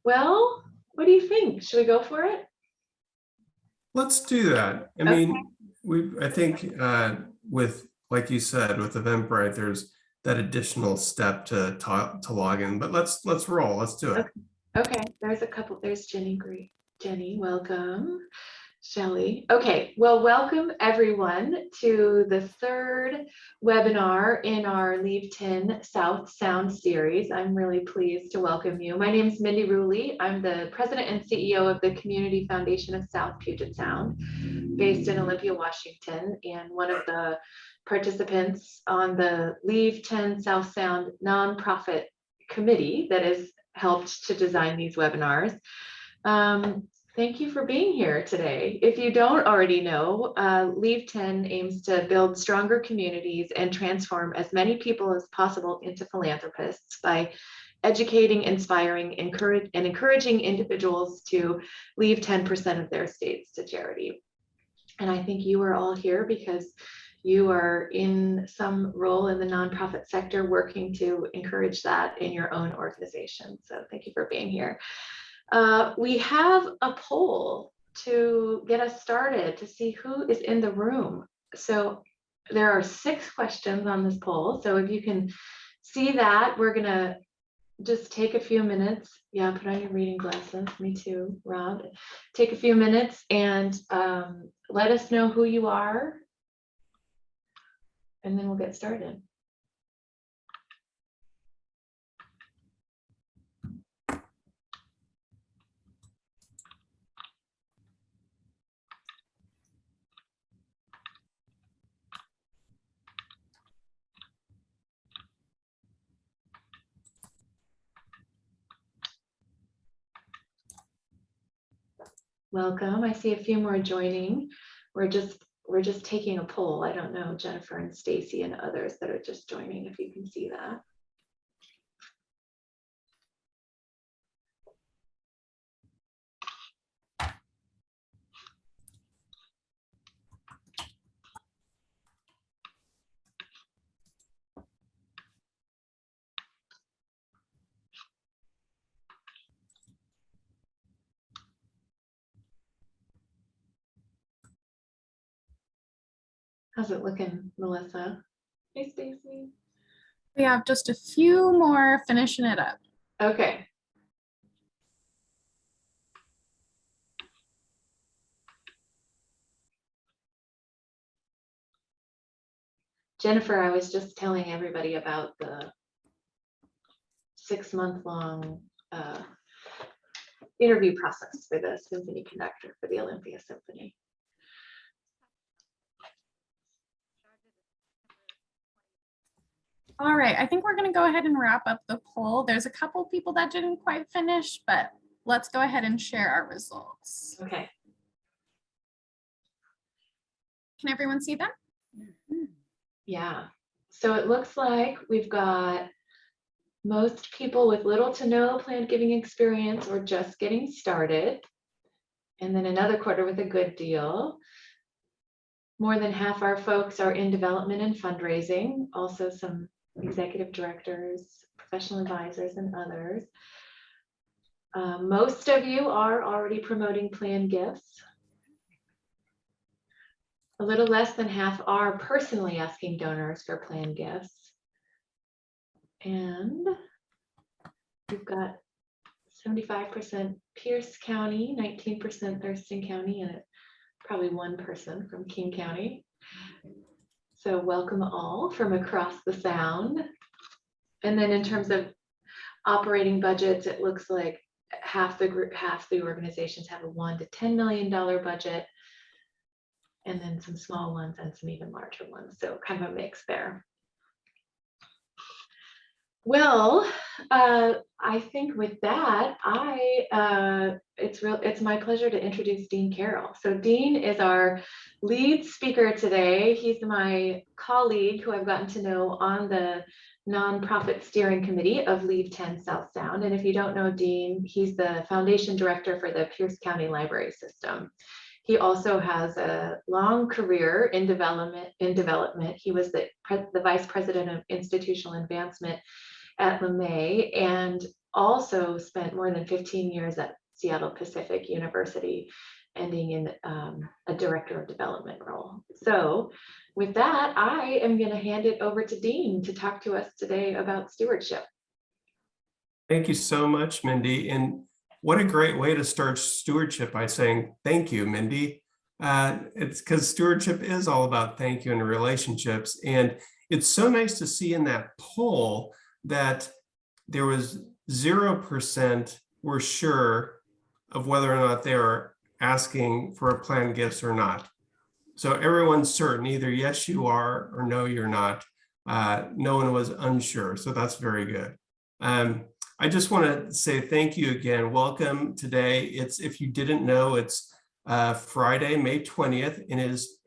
Well, what do you think? Should we go for it? Let's do that. I mean, I think with, like you said, with Eventbrite, there's that additional step to log in, but let's roll. Let's do it. Okay, there's a couple. There's Jenny Greene. Jenny, welcome. Shelley. Okay, well, welcome everyone to the third webinar in our Leave 10 South Sound series. I'm really pleased to welcome you. My name is Mindy Ruley. I'm the president and CEO of the Community Foundation of South Puget Sound, based in Olympia, Washington, and one of the participants on the Leave 10 South Sound nonprofit committee that has helped to design these webinars. Thank you for being here today. If you don't already know, Leave 10 aims to build stronger communities and transform as many people as possible into philanthropists by educating, inspiring, and encouraging individuals to leave 10% of their estates to charity. And I think you are all here because you are in some role in the nonprofit sector working to encourage that in your own organization. So thank you for being here. We have a poll to get us started to see who is in the room. So there are 6 questions on this poll. So if you can see that, we're gonna just take a few minutes. Yeah, put on your reading glasses. Me too, Rob. Take a few minutes and let us know who you are, and then we'll get started. Welcome. I see a few more joining. We're just taking a poll. I don't know, Jennifer and Stacy and others that are just joining, if you can see that. How's it looking, Melissa? Hey, Stacy. We have just a few more finishing it up. Okay. Jennifer, I was just telling everybody about the 6-month-long interview process for the symphony conductor for the Olympia Symphony. All right, I think we're going to go ahead and wrap up the poll. There's a couple people that didn't quite finish, but let's go ahead and share our results. Okay. Can everyone see them? Yeah. So it looks like we've got most people with little to no planned giving experience or just getting started. And then another quarter with a good deal. More than half our folks are in development and fundraising, also some executive directors, professional advisors, and others. Most of you are already promoting planned gifts. A little less than half are personally asking donors for planned gifts. And we've got 75% Pierce County, 19% Thurston County, and probably 1 person from King County. So welcome all from across the Sound. And then in terms of operating budgets, it looks like half the organizations have a $1 to $10 million budget, and then some small ones and some even larger ones. So kind of a mix there. Well, I think with that, it's my pleasure to introduce Dean Carrell. So Dean is our lead speaker today. He's my colleague who I've gotten to know on the nonprofit steering committee of Leave 10 South Sound. And if you don't know Dean, he's the foundation director for the Pierce County Library System. He also has a long career in development. He was the vice president of institutional advancement at LeMay, and also spent more than 15 years at Seattle Pacific University, ending in a director of development role. So with that, I am going to hand it over to Dean to talk to us today about stewardship. Thank you so much, Mindy. And what a great way to start stewardship by saying thank you, Mindy. It's because stewardship is all about thank you and relationships. And it's so nice to see in that poll that there was 0% were sure of whether or not they were asking for a planned gifts or not. So everyone's certain, either yes, you are, or no, you're not. No one was unsure, so that's very good. I just want to say thank you again. Welcome today. If you didn't know, it's Friday, May 20th, and it is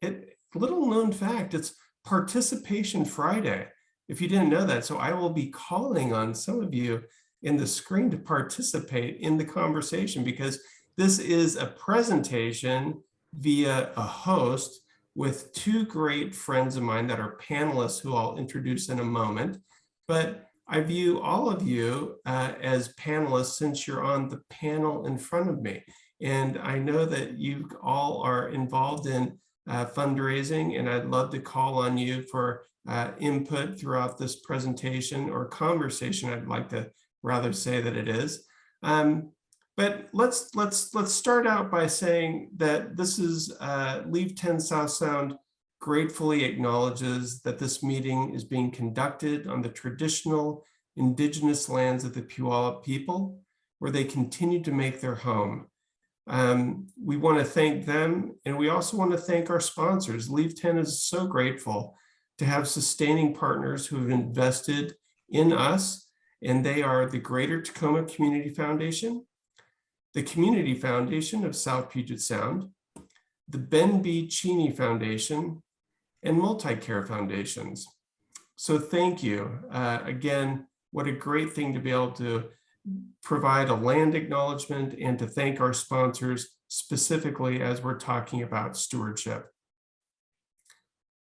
little known fact, it's Participation Friday, if you didn't know that. So I will be calling on some of you in the screen to participate in the conversation, because this is a presentation via a host with two great friends of mine that are panelists who I'll introduce in a moment. But I view all of you as panelists since you're on the panel in front of me. And I know that you all are involved in fundraising, and I'd love to call on you for input throughout this presentation, or conversation, I'd like to rather say that it is. But let's start out by saying that this is Leave 10 South Sound gratefully acknowledges that this meeting is being conducted on the traditional indigenous lands of the Puyallup people, where they continue to make their home. We want to thank them, and we also want to thank our sponsors. Leave 10 is so grateful to have sustaining partners who have invested in us, and they are the Greater Tacoma Community Foundation, the Community Foundation of South Puget Sound, the Ben B. Cheney Foundation, and Multicare Foundations. So thank you. Again, what a great thing to be able to provide a land acknowledgement and to thank our sponsors, specifically as we're talking about stewardship.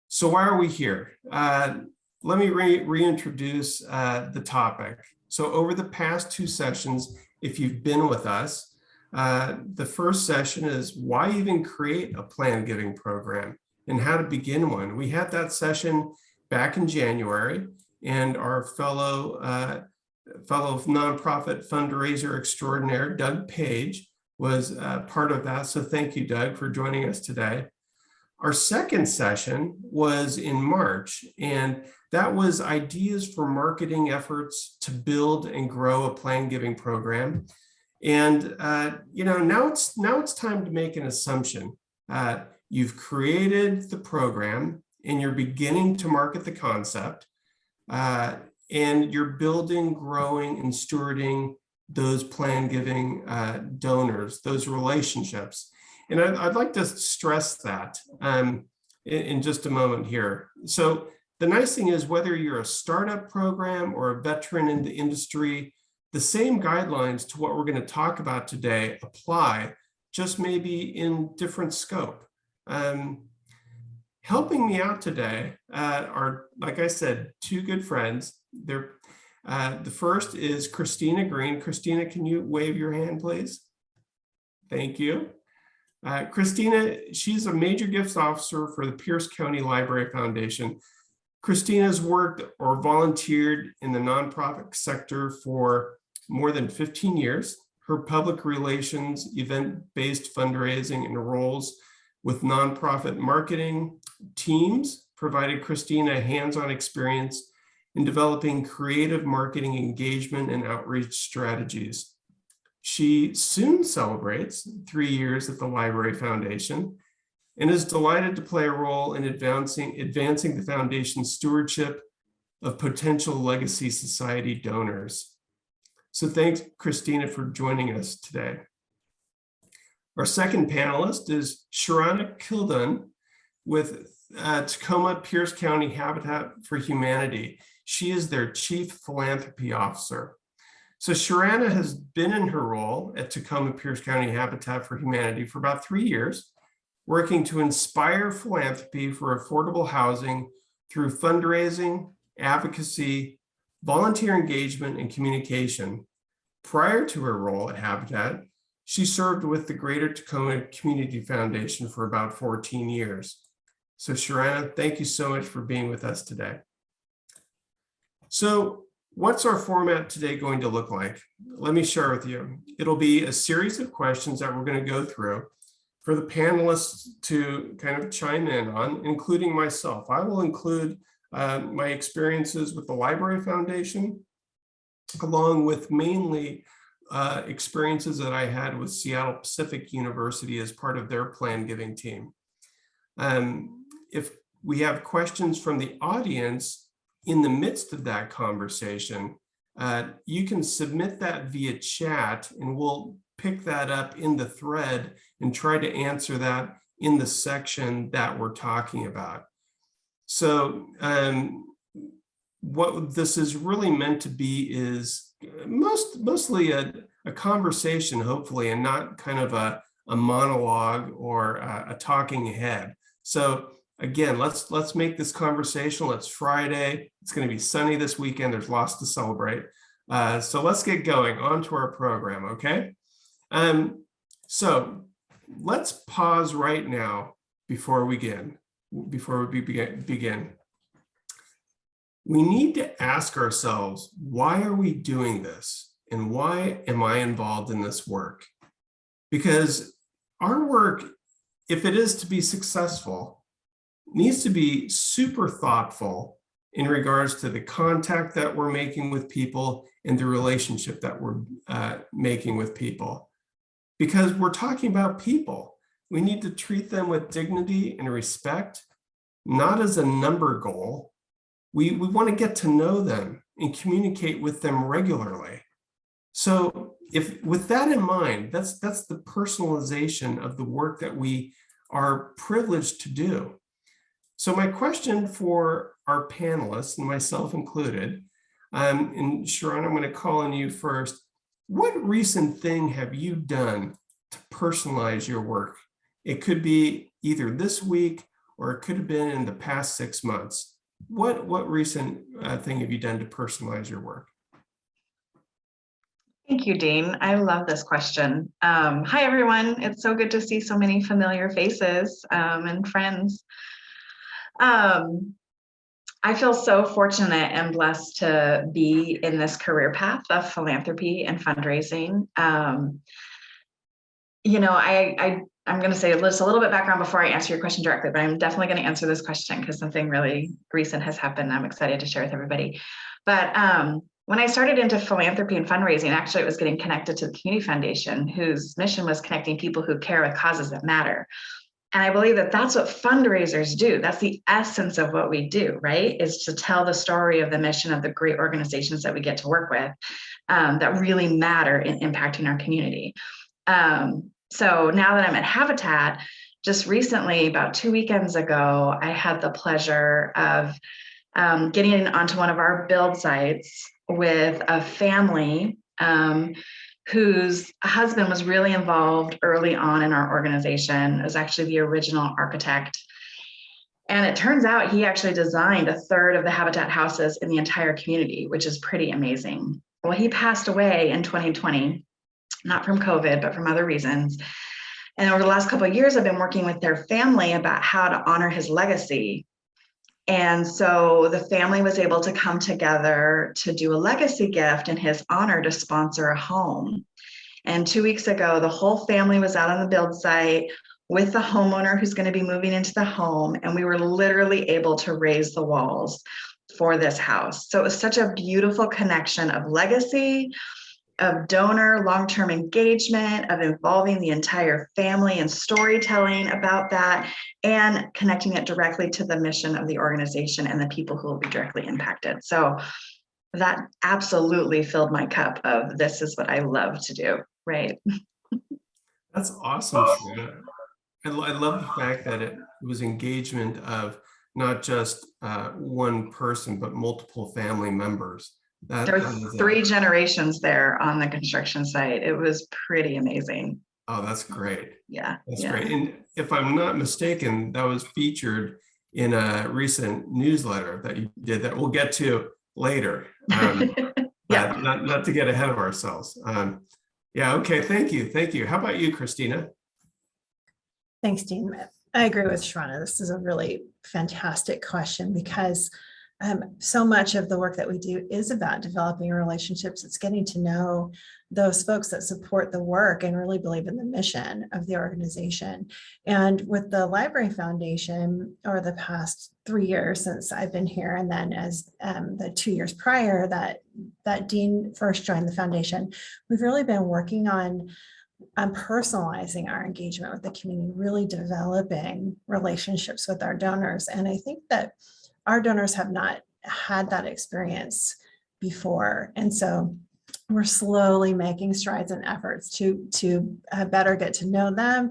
So why are we here? Let me reintroduce the topic. So over the past two sessions, if you've been with us, the first session is why even create a planned giving program and how to begin one. We had that session back in January, and our fellow nonprofit fundraiser extraordinaire, Doug Page, was part of that. So thank you, Doug, for joining us today. Our second session was in March, and that was ideas for marketing efforts to build and grow a planned giving program. And now it's time to make an assumption. You've created the program and you're beginning to market the concept, and you're building, growing, and stewarding those planned giving donors, those relationships. And I'd like to stress that in just a moment here. So the nice thing is, whether you're a startup program or a veteran in the industry, the same guidelines to what we're going to talk about today apply, just maybe in different scope. Helping me out today are, like I said, two good friends. The first is Christina Greene. Christina, can you wave your hand, please? Thank you. Christina, she's a major gifts officer for the Pierce County Library Foundation. Christina's worked or volunteered in the nonprofit sector for more than 15 years. Her public relations, event-based fundraising, and roles with nonprofit marketing teams provided Christina hands-on experience in developing creative marketing engagement and outreach strategies. She soon celebrates 3 years at the Library Foundation and is delighted to play a role in advancing the foundation's stewardship of potential Legacy Society donors. So thanks, Christina, for joining us today. Our second panelist is Sherrana Kildun with Tacoma Pierce County Habitat for Humanity. She is their Chief Philanthropy Officer. So Sherrana has been in her role at Tacoma Pierce County Habitat for Humanity for about 3 years, working to inspire philanthropy for affordable housing through fundraising, advocacy, volunteer engagement, and communication. Prior to her role at Habitat, she served with the Greater Tacoma Community Foundation for about 14 years. So Sherrana, thank you so much for being with us today. So what's our format today going to look like? Let me share with you. It'll be a series of questions that we're going to go through for the panelists to kind of chime in on, including myself. I will include my experiences with the Library Foundation, along with mainly experiences that I had with Seattle Pacific University as part of their plan giving team. If we have questions from the audience in the midst of that conversation, you can submit that via chat and we'll pick that up in the thread and try to answer that in the section that we're talking about. So what this is really meant to be is mostly a conversation, hopefully, and not kind of a monologue or a talking head. So again, let's make this conversational. It's Friday. It's going to be sunny this weekend. There's lots to celebrate. So let's get going on to our program, okay? So let's pause right now before we begin. We need to ask ourselves, why are we doing this? And why am I involved in this work? Because our work, if it is to be successful, needs to be super thoughtful in regards to the contact that we're making with people and the relationship that we're making with people. Because we're talking about people. We need to treat them with dignity and respect, not as a number goal. We want to get to know them and communicate with them regularly. So if with that in mind, that's the personalization of the work that we are privileged to do. So my question for our panelists, and myself included, and Sherrana, I'm going to call on you first. What recent thing have you done to personalize your work? It could be either this week or it could have been in the past 6 months. What recent thing have you done to personalize your work? Thank you, Dean. I love this question. Hi, everyone. It's so good to see so many familiar faces and friends. I feel so fortunate and blessed to be in this career path of philanthropy and fundraising. You know, I'm going to say just a little bit background before I answer your question directly, but I'm definitely going to answer this question because something really recent has happened. I'm excited to share with everybody. But when I started into philanthropy and fundraising, actually it was getting connected to the Community Foundation, whose mission was connecting people who care with causes that matter. And I believe that that's what fundraisers do. That's the essence of what we do, right? Is to tell the story of the mission of the great organizations that we get to work with that really matter in impacting our community. So now that I'm at Habitat, just recently, about 2 weekends ago, I had the pleasure of getting onto one of our build sites with a family whose husband was really involved early on in our organization. It was actually the original architect. And it turns out he actually designed a third of the Habitat houses in the entire community, which is pretty amazing. Well, he passed away in 2020, not from COVID, but from other reasons. And over the last couple of years, I've been working with their family about how to honor his legacy. And so the family was able to come together to do a legacy gift in his honor to sponsor a home. And 2 weeks ago, the whole family was out on the build site with the homeowner who's going to be moving into the home. And we were literally able to raise the walls for this house. So it was such a beautiful connection of legacy, of donor long-term engagement, of involving the entire family and storytelling about that, and connecting it directly to the mission of the organization and the people who will be directly impacted. So that absolutely filled my cup of this is what I love to do, right? That's awesome, Sherrana. I love the fact that it was engagement of not just one person, but multiple family members. There were 3 generations there on the construction site. It was pretty amazing. Oh, that's great. Yeah. That's great. And if I'm not mistaken, that was featured in a recent newsletter that you did that we'll get to later. But Yeah. Not to get ahead of ourselves. Yeah, okay, thank you. Thank you. How about you, Christina? Thanks, Dean. I agree with Sherrana. This is a really fantastic question because so much of the work that we do is about developing relationships. It's getting to know those folks that support the work and really believe in the mission of the organization. And with the Library Foundation, over the past 3 years since I've been here, and then as the 2 years prior that Dean first joined the foundation, we've really been working on personalizing our engagement with the community, really developing relationships with our donors. And I think that our donors have not had that experience before. And so we're slowly making strides and efforts to better get to know them,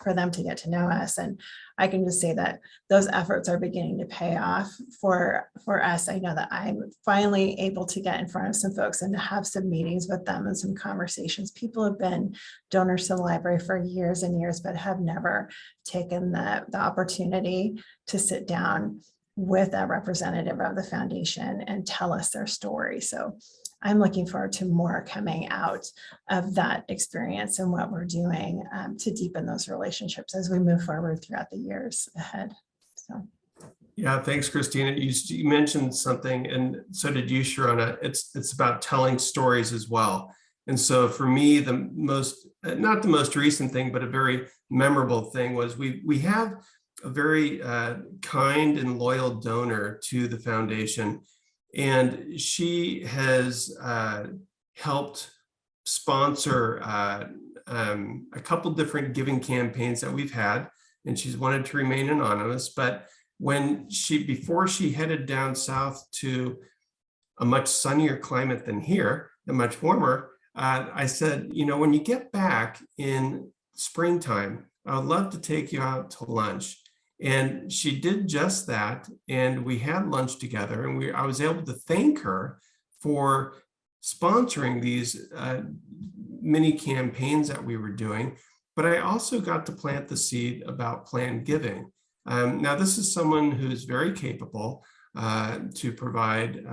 for them to get to know us. And I can just say that those efforts are beginning to pay off for us. I know that I'm finally able to get in front of some folks and to have some meetings with them and some conversations. People have been donors to the library for years and years, but have never taken the opportunity to sit down with a representative of the foundation and tell us their story. So I'm looking forward to more coming out of that experience and what we're doing to deepen those relationships as we move forward throughout the years ahead. So, yeah, thanks, Christina. You mentioned something, and so did you, Sherrana. It's about telling stories as well. And so for me, the most, not the most recent thing, but a very memorable thing was we have a very kind and loyal donor to the foundation. And she has helped sponsor a couple different giving campaigns that we've had, and she's wanted to remain anonymous. But before she headed down south to a much sunnier climate than here, and much warmer, I said, when you get back in springtime, I would love to take you out to lunch. And she did just that, and we had lunch together, and I was able to thank her for sponsoring these mini campaigns that we were doing. But I also got to plant the seed about planned giving. Now, this is someone who's very capable to provide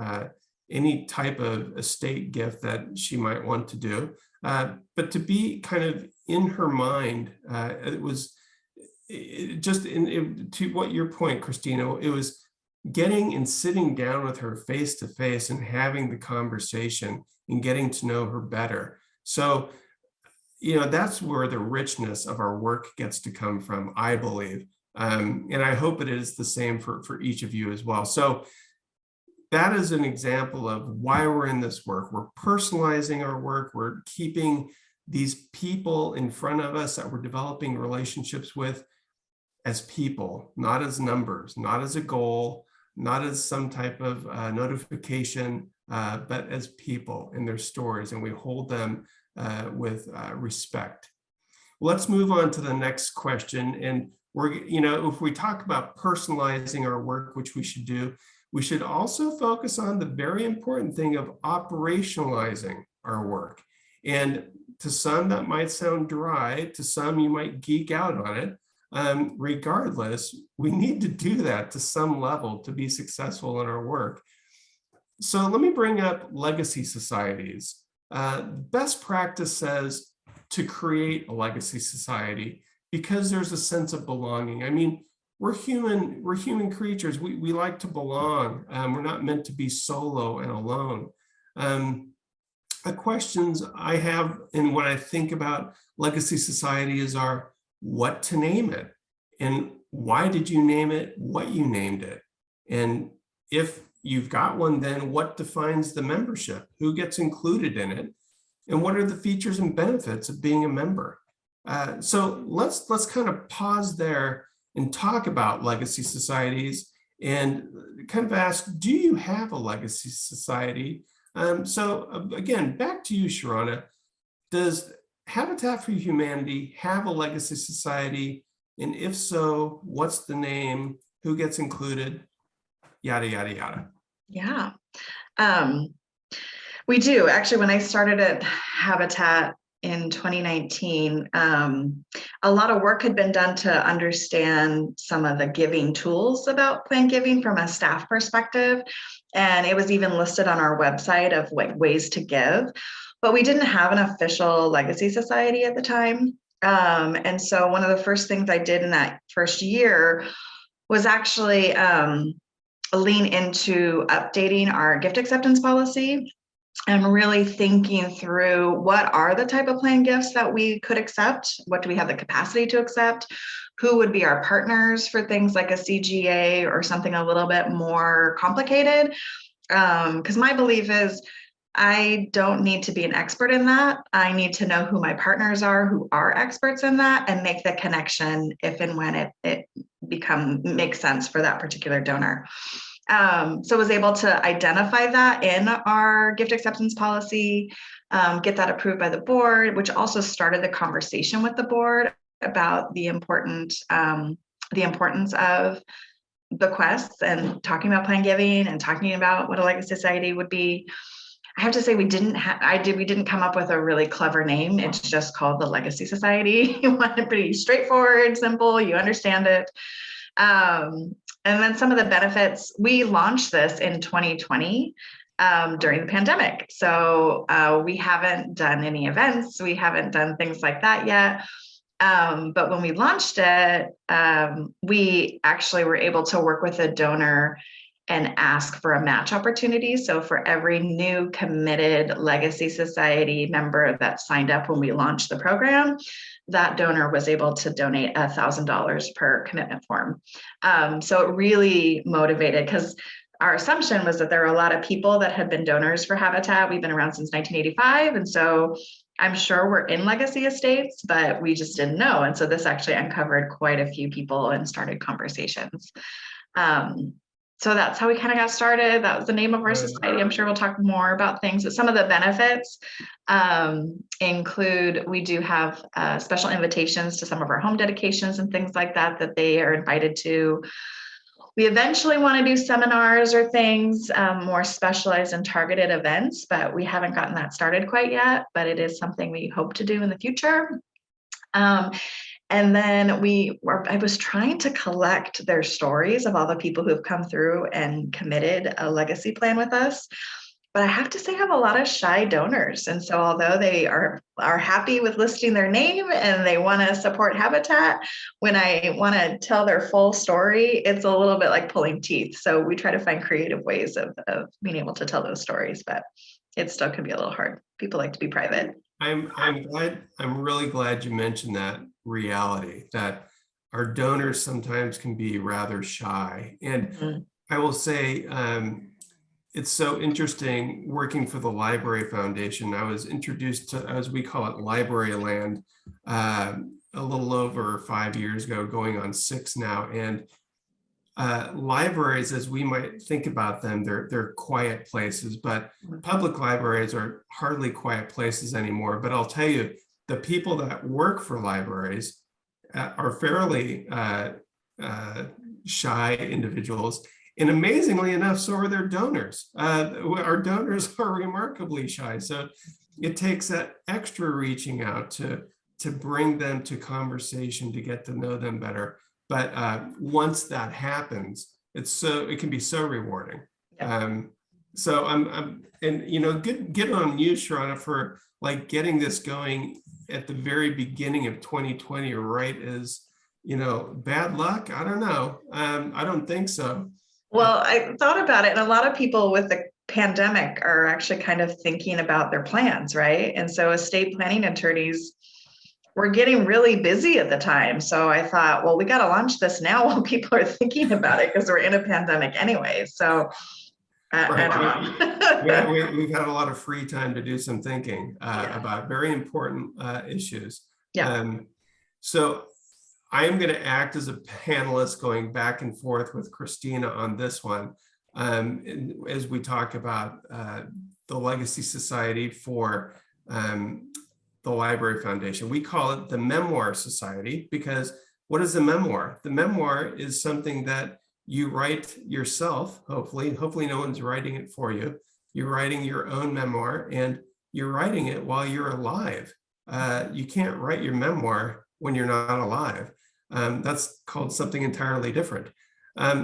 any type of estate gift that she might want to do. But to be kind of in her mind, to what your point, Christina, it was getting and sitting down with her face to face and having the conversation and getting to know her better. So, that's where the richness of our work gets to come from, I believe. And I hope it is the same for each of you as well. So that is an example of why we're in this work. We're personalizing our work. We're keeping these people in front of us that we're developing relationships with as people, not as numbers, not as a goal, not as some type of notification, but as people and their stories, and we hold them with respect. Let's move on to the next question. And if we talk about personalizing our work, which we should do, we should also focus on the very important thing of operationalizing our work. And to some, that might sound dry. To some, you might geek out on it. Regardless, we need to do that to some level to be successful in our work. So let me bring up legacy societies. Best practice says to create a legacy society because there's a sense of belonging. I mean, we're human creatures. We like to belong. We're not meant to be solo and alone. The questions I have, and when I think about legacy societies, are what to name it, and why did you name it, what you named it, and if you've got one, then what defines the membership, who gets included in it, and what are the features and benefits of being a member. So let's kind of pause there and talk about legacy societies and kind of ask, do you have a legacy society? So again, back to you, Sherrana. Does Habitat for Humanity have a legacy society? And if so, what's the name? Who gets included? Yada, yada, yada. Yeah, we do. Actually, when I started at Habitat in 2019, a lot of work had been done to understand some of the giving tools about plan giving from a staff perspective. And it was even listed on our website of like ways to give, but we didn't have an official legacy society at the time. And so one of the first things I did in that first year was actually lean into updating our gift acceptance policy and really thinking through what are the type of plan gifts that we could accept, what do we have the capacity to accept, who would be our partners for things like a CGA or something a little bit more complicated. Because my belief is I don't need to be an expert in that. I need to know who my partners are, who are experts in that, and make the connection if and when it makes sense for that particular donor. So I was able to identify that in our gift acceptance policy, get that approved by the board, which also started the conversation with the board about the importance of bequests and talking about plan giving and talking about what a legacy society would be. I have to say we didn't come up with a really clever name. It's just called the Legacy Society. You want it pretty straightforward, simple, you understand it. And then some of the benefits, we launched this in 2020 during the pandemic. So we haven't done any events. We haven't done things like that yet. But when we launched it, we actually were able to work with a donor and ask for a match opportunity. So for every new committed Legacy Society member that signed up when we launched the program, that donor was able to donate $1,000 per commitment form. So it really motivated, because our assumption was that there are a lot of people that had been donors for Habitat. We've been around since 1985. And so I'm sure we're in legacy estates, but we just didn't know. And so this actually uncovered quite a few people and started conversations. So that's how we kind of got started. That was the name of our society. I'm sure we'll talk more about things, but some of the benefits include, we do have special invitations to some of our home dedications and things like that, that they are invited to. We eventually want to do seminars or things more specialized and targeted events, but we haven't gotten that started quite yet, but it is something we hope to do in the future. And then I was trying to collect their stories of all the people who have come through and committed a legacy plan with us. But I have to say I have a lot of shy donors. And so although they are happy with listing their name and they want to support Habitat, when I want to tell their full story, it's a little bit like pulling teeth. So we try to find creative ways of being able to tell those stories, but it still can be a little hard. People like to be private. I'm really glad you mentioned that reality, that our donors sometimes can be rather shy. And I will say, it's so interesting working for the Library Foundation. I was introduced to, as we call it, Library Land, a little over 5 years ago, going on 6 now. And libraries, as we might think about them, they're quiet places, but public libraries are hardly quiet places anymore. But I'll tell you, the people that work for libraries are fairly shy individuals. And amazingly enough, so are their donors. Our donors are remarkably shy. So it takes that extra reaching out to bring them to conversation, to get to know them better. But once that happens, it can be so rewarding. Yeah. So and you know, good on you, Sherrana, for like getting this going at the very beginning of 2020, right? As you know, bad luck? I don't know. I don't think so. Well, I thought about it, and a lot of people with the pandemic are actually kind of thinking about their plans, right? And so estate planning attorneys were getting really busy at the time. So I thought, well, we got to launch this now while people are thinking about it, because we're in a pandemic anyway. So right. I don't know. We've had a lot of free time to do some thinking about very important issues. Yeah. So I'm going to act as a panelist going back and forth with Christina on this one as we talk about the Legacy Society for the Library Foundation. We call it the Memoir Society because what is a memoir? The memoir is something that you write yourself, hopefully no one's writing it for you. You're writing your own memoir and you're writing it while you're alive. you can't write your memoir when you're not alive. That's called something entirely different.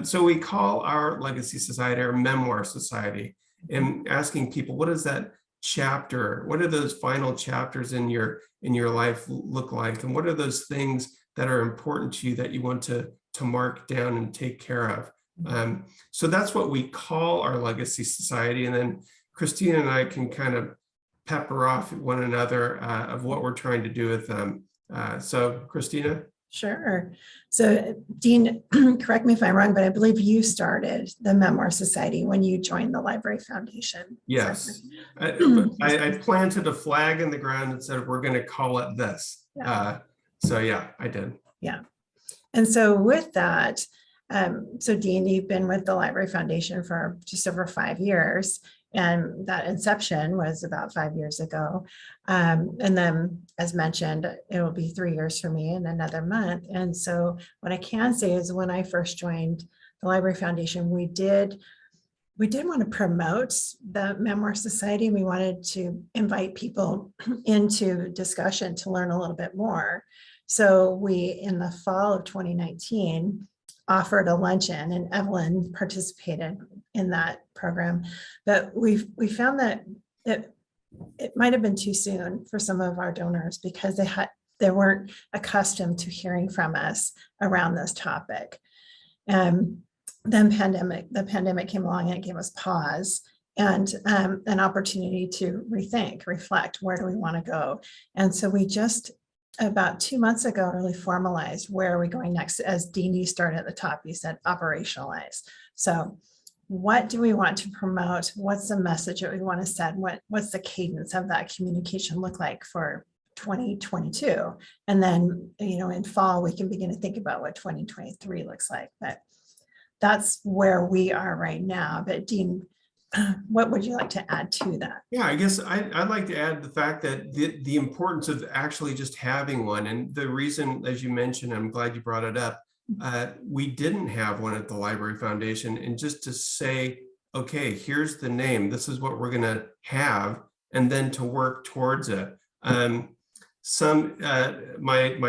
So we call our Legacy Society our Memoir Society, and asking people, what is that chapter? What are those final chapters in your life look like? And what are those things that are important to you that you want to mark down and take care of? So that's what we call our Legacy Society. And then Christina and I can kind of pepper off one another of what we're trying to do with them. So Christina? Sure. So Dean, correct me if I'm wrong, but I believe you started the Memoir Society when you joined the Library Foundation. Yes. I planted a flag in the ground and said, we're going to call it this. Yeah. So yeah, I did. Yeah. And so with that, so Dean, you've been with the Library Foundation for just over 5 years. And that inception was about 5 years ago. And then, as mentioned, it will be 3 years for me in another month. And so what I can say is when I first joined the Library Foundation, we did want to promote the Memoir Society. We wanted to invite people into discussion to learn a little bit more. So we, in the fall of 2019, offered a luncheon, and Evelyn participated in that program. But we found that it might have been too soon for some of our donors because they weren't accustomed to hearing from us around this topic. Then the pandemic came along and it gave us pause and an opportunity to rethink, reflect, where do we want to go? And so we just about 2 months ago really formalized where are we going next. As Dean, you started at the top, you said operationalize. So what do we want to promote? What's the message that we want to send? What's the cadence of that communication look like for 2022? And then, in fall, we can begin to think about what 2023 looks like. But that's where we are right now. But Dean, what would you like to add to that? Yeah, I guess I'd like to add the fact that the importance of actually just having one. And the reason, as you mentioned, I'm glad you brought it up, we didn't have one at the Library Foundation. And just to say, okay, here's the name, this is what we're going to have, and then to work towards it. My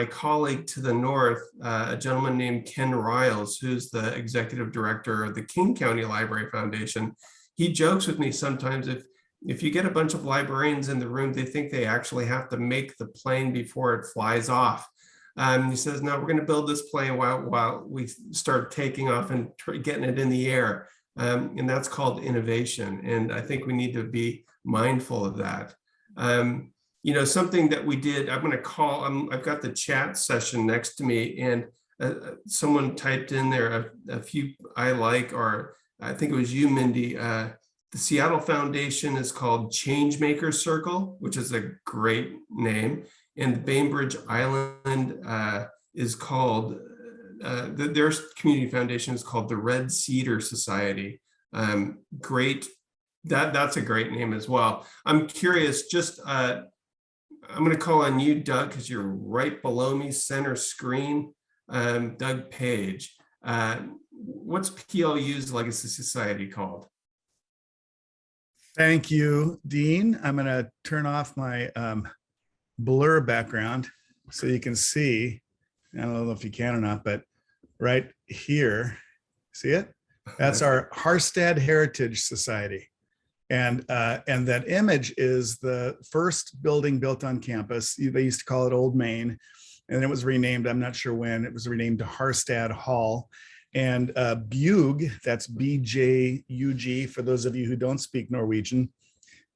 colleague to the north, a gentleman named Ken Riles, who's the executive director of the King County Library Foundation, he jokes with me sometimes, if you get a bunch of librarians in the room, they think they actually have to make the plane before it flies off. He says, no, we're going to build this plane while we start taking off and getting it in the air. And that's called innovation. And I think we need to be mindful of that. Something that we did, I'm going to call, I've got the chat session next to me, and someone typed in there a few I like, or I think it was you, Mindy. The Seattle Foundation is called Changemakers Circle, which is a great name. And the Bainbridge Island is called, their community foundation is called the Red Cedar Society. Great, that's a great name as well. I'm curious, just, I'm gonna call on you, Doug, because you're right below me, center screen. Doug Page. What's PLU's Legacy Society called? Thank you, Dean. I'm going to turn off my blur background so you can see. I don't know if you can or not, but right here, see it? That's our Harstad Heritage Society. And that image is the first building built on campus. They used to call it Old Main, and then it was renamed, I'm not sure when, it was renamed to Harstad Hall. And Bug, that's BJUG, for those of you who don't speak Norwegian,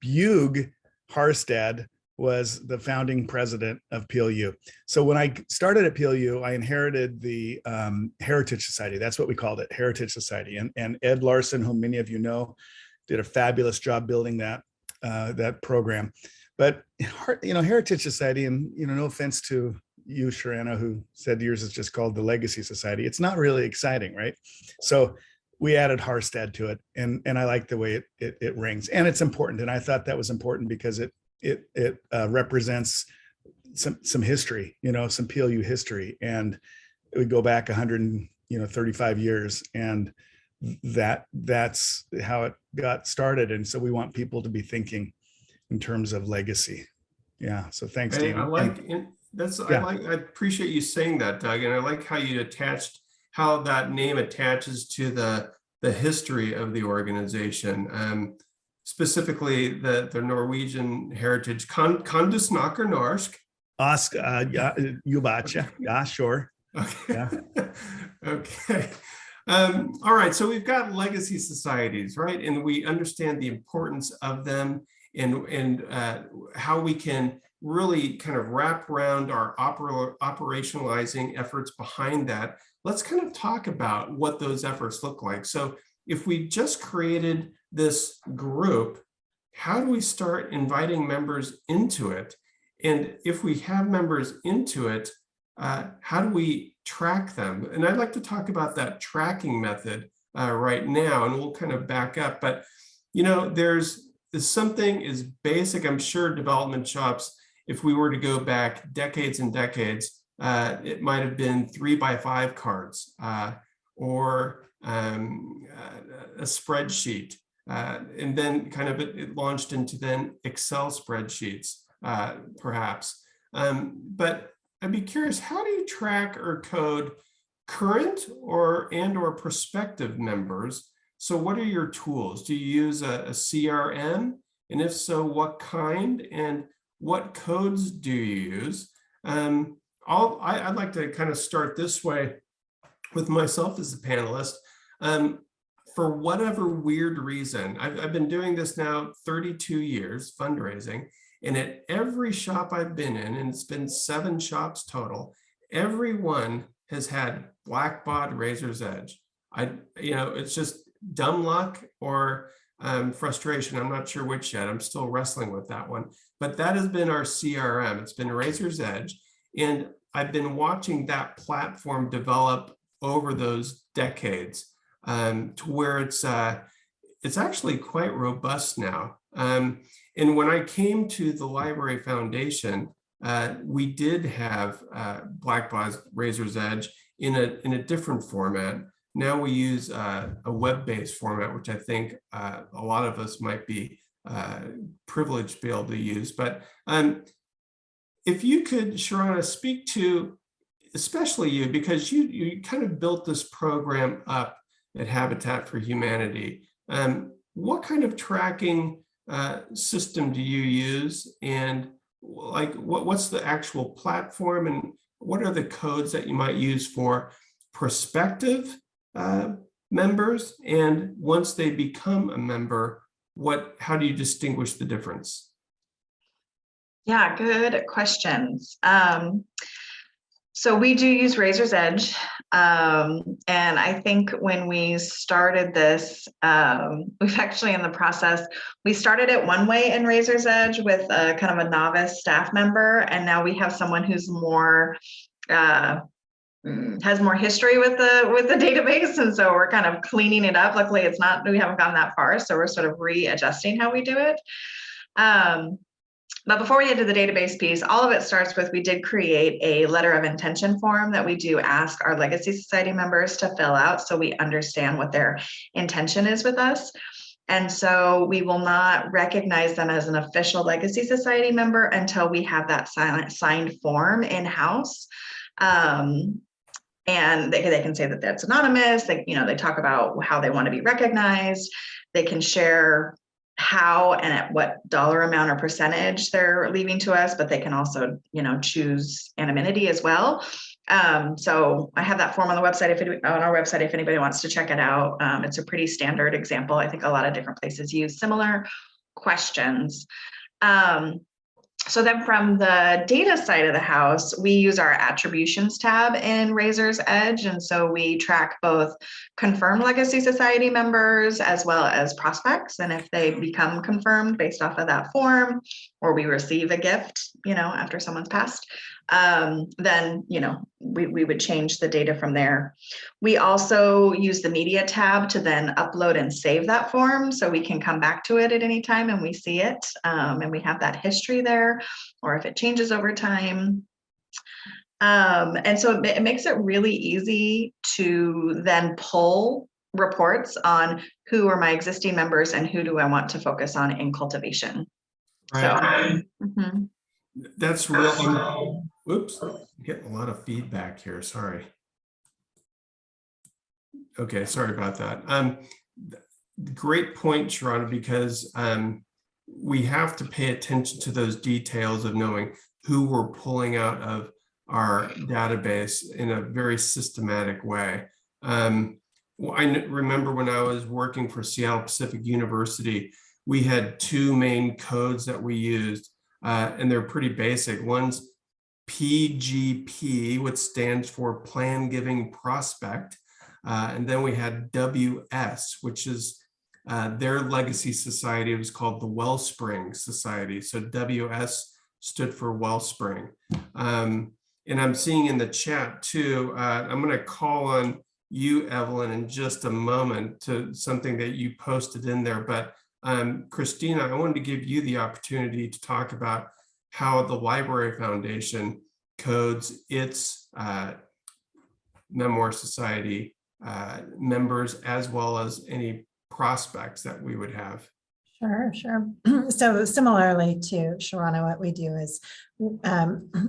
Bug Harstad was the founding president of PLU. So when I started at PLU, I inherited the Heritage Society. That's what we called it, Heritage Society. And Ed Larson, whom many of you know, did a fabulous job building that program. But Heritage Society, and no offense to you, Sherrana, who said yours is just called the Legacy Society, it's not really exciting, right? So we added Harstad to it, and I like the way it rings, and it's important. And I thought that was important because it represents some history, some PLU history, and we go back 135 years, and that's how it got started. And so we want people to be thinking in terms of legacy. Yeah. So thanks, I Dean. like that's Yeah. I appreciate you saying that, Doug, and I like how you attached how that name attaches to the history of the organization. Specifically the Norwegian heritage. Kan du snakke norsk? Ask, yeah, you betcha. Yeah, sure. Okay. Yeah. Okay. All right. So we've got legacy societies, right? And we understand the importance of them and how we can really kind of wrap around our operationalizing efforts behind that. Let's kind of talk about what those efforts look like. So if we just created this group, how do we start inviting members into it? And if we have members into it, how do we track them? And I'd like to talk about that tracking method right now, and we'll kind of back up. But, you know, there's something as basic, I'm sure development shops, if we were to go back decades and decades, it might have been 3x5 cards or a spreadsheet. And then kind of it launched into then Excel spreadsheets, perhaps. But I'd be curious, how do you track or code current or prospective members? So what are your tools? Do you use a CRM? And if so, what kind? And what codes do you use? I'd like to kind of start this way with myself as a panelist. For whatever weird reason, I've been doing this now 32 years, fundraising, and at every shop I've been in, and it's been 7 shops total, everyone has had Blackbaud Razor's Edge. It's just dumb luck or frustration. I'm not sure which yet. I'm still wrestling with that one. But that has been our CRM. It's been Razor's Edge. And I've been watching that platform develop over those decades to where it's actually quite robust now. And when I came to the Library Foundation, we did have Blackbaud Razor's Edge in a different format. Now we use a web-based format, which I think a lot of us might be privileged to be able to use. But if you could, Sherrana, speak to, especially you, because you kind of built this program up at Habitat for Humanity. What kind of tracking system do you use, and like what's the actual platform, and what are the codes that you might use for prospective members, and once they become a member, how do you distinguish the difference? Yeah, good questions. So we do use Razor's Edge. And I think when we started this, we've actually in the process, we started it one way in Razor's Edge with a kind of a novice staff member. And now we have someone who's more, has more history with the database. And so we're kind of cleaning it up. Luckily, we haven't gone that far. So we're sort of readjusting how we do it. But before we get to the database piece, all of it starts with, we did create a letter of intention form that we do ask our Legacy Society members to fill out so we understand what their intention is with us. And so we will not recognize them as an official Legacy Society member until we have that signed form in-house. And they can say that that's anonymous. They talk about how they want to be recognized. They can share how and at what dollar amount or percentage they're leaving to us, but they can also, choose anonymity as well. So I have that form on the website, on our website, if anybody wants to check it out. It's a pretty standard example. I think a lot of different places use similar questions. So then from the data side of the house, we use our attributions tab in Razor's Edge. And so we track both confirmed Legacy Society members as well as prospects. And if they become confirmed based off of that form, or we receive a gift, after someone's passed, then, we would change the data from there. We also use the media tab to then upload and save that form so we can come back to it at any time and we see it, and we have that history there, or if it changes over time. And so it makes it really easy to then pull reports on who are my existing members and who do I want to focus on in cultivation. Right. So, That's real. Whoops, getting a lot of feedback here. Sorry. Okay, sorry about that. Great point, Sherrana, because we have to pay attention to those details of knowing who we're pulling out of our database in a very systematic way. I remember when I was working for Seattle Pacific University, we had two main codes that we used, and they're pretty basic. One's PGP, which stands for Plan Giving Prospect. And then we had WS, which is their legacy society. It was called the Wellspring Society. So WS stood for Wellspring. And I'm seeing in the chat too, I'm going to call on you, Evelyn, in just a moment to something that you posted in there. But Christina, I wanted to give you the opportunity to talk about how the Library Foundation codes its Memoir Society members, as well as any prospects that we would have. Sure. So similarly to Sherrana, what we do is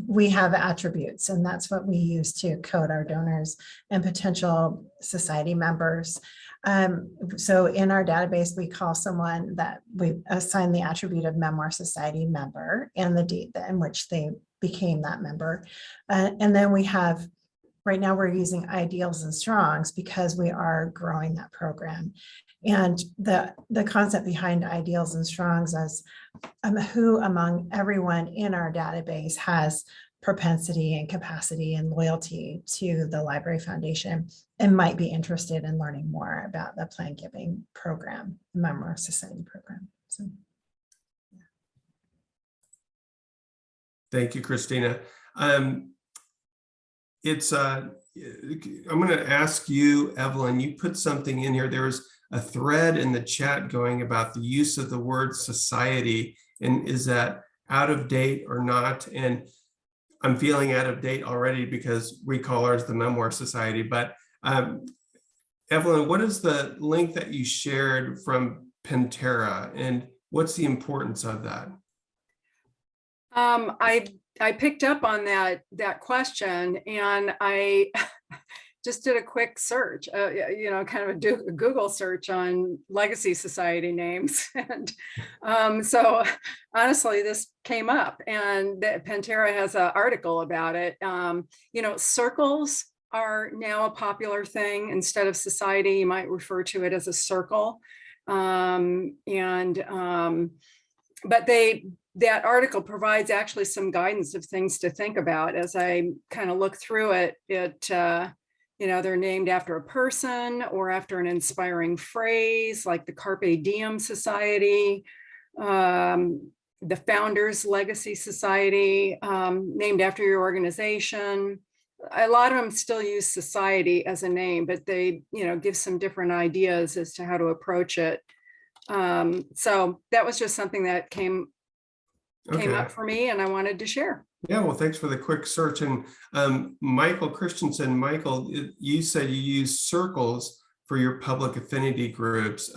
we have attributes, and that's what we use to code our donors and potential society members. So in our database, we call someone that we assign the attribute of Memoir Society member and the date in which they became that member. And then we have, right now we're using ideals and strongs because we are growing that program. And the concept behind ideals and strongs is who among everyone in our database has propensity and capacity and loyalty to the Library Foundation and might be interested in learning more about the Plan Giving program, the Memoir Society program. So, yeah. Thank you, Christina. I'm going to ask you, Evelyn, you put something in here. There was a thread in the chat going about the use of the word society, and is that out of date or not? And I'm feeling out of date already because we call ours the Memoir Society. But Evelyn, what is the link that you shared from Pantera, and what's the importance of that? I picked up on that question, and I just did a quick search, kind of a Google search on legacy society names. And so honestly, this came up, and Pantera has an article about it. Circles are now a popular thing. Instead of society, you might refer to it as a circle. But that article provides actually some guidance of things to think about. As I kind of look through it, they're named after a person or after an inspiring phrase, like the Carpe Diem Society, the Founders Legacy Society, named after your organization. A lot of them still use society as a name, but they, give some different ideas as to how to approach it. So that was just something that came up for me, and I wanted to share. Yeah, well, thanks for the quick search. And Michael Christensen, Michael, you said you use circles for your public affinity groups.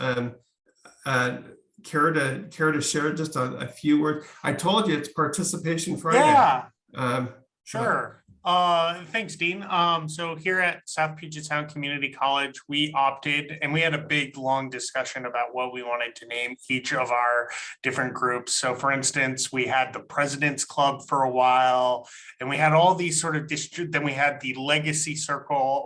Care to share just a few words? I told you it's Participation Friday. Yeah, sure. Thanks, Dean. So here at South Puget Sound Community College, we opted, and we had a big, long discussion about what we wanted to name each of our different groups. So for instance, we had the President's Club for a while, and we had all these sort of then we had the Legacy Circle,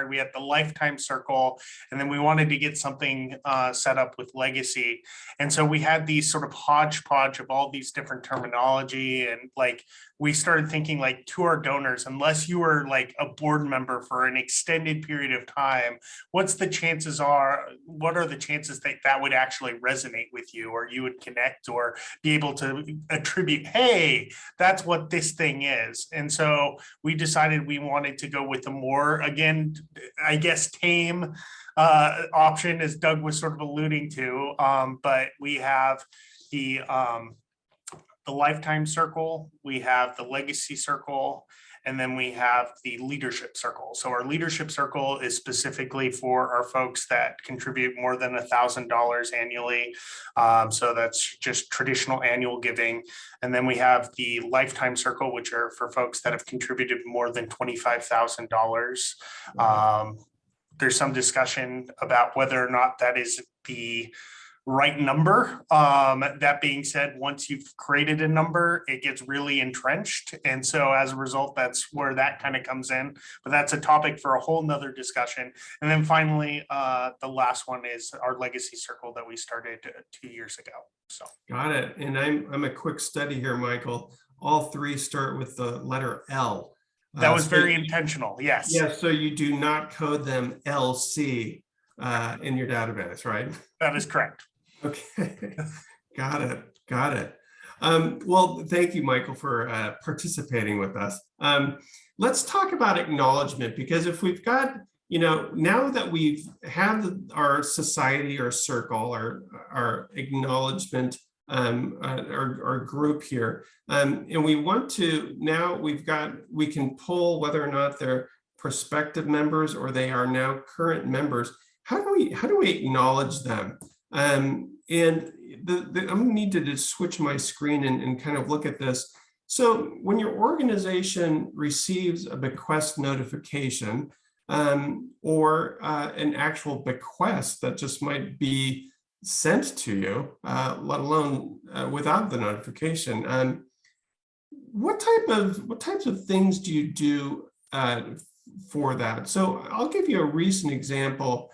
we had the Lifetime Circle, and then we wanted to get something set up with Legacy. And so we had these sort of hodgepodge of all these different terminology, and we started thinking to our donors, unless you were a board member for an extended period of time, what are the chances that would actually resonate with you, or you would connect or be able to attribute, hey, that's what this thing is. And so we decided we wanted to go with a more, again, I guess, tame option, as Doug was sort of alluding to, but we have the the Lifetime Circle, we have the Legacy Circle, and then we have the Leadership Circle. So our Leadership Circle is specifically for our folks that contribute more than $1,000 annually. So that's just traditional annual giving. And then we have the Lifetime Circle, which are for folks that have contributed more than $25,000. There's some discussion about whether or not that is the right number. That being said, once you've created a number, it gets really entrenched. And so as a result, that's where that kind of comes in. But that's a topic for a whole nother discussion. And then finally, the last one is our Legacy Circle that we started 2 years ago. So got it. And I'm a quick study here, Michael. All three start with the letter L. That was very intentional. Yes. Yeah. So you do not code them LC in your database, right? That is correct. Okay, got it. Well, thank you, Michael, for participating with us. Let's talk about acknowledgement, because if we've got, now that we've had our society, our circle, our acknowledgement, our group here, and we want to, now we can pull whether or not they're prospective members or they are now current members. How do we acknowledge them? And I'm gonna need to just switch my screen and kind of look at this. So when your organization receives a bequest notification or an actual bequest that just might be sent to you, let alone without the notification, what types of things do you do for that? So I'll give you a recent example.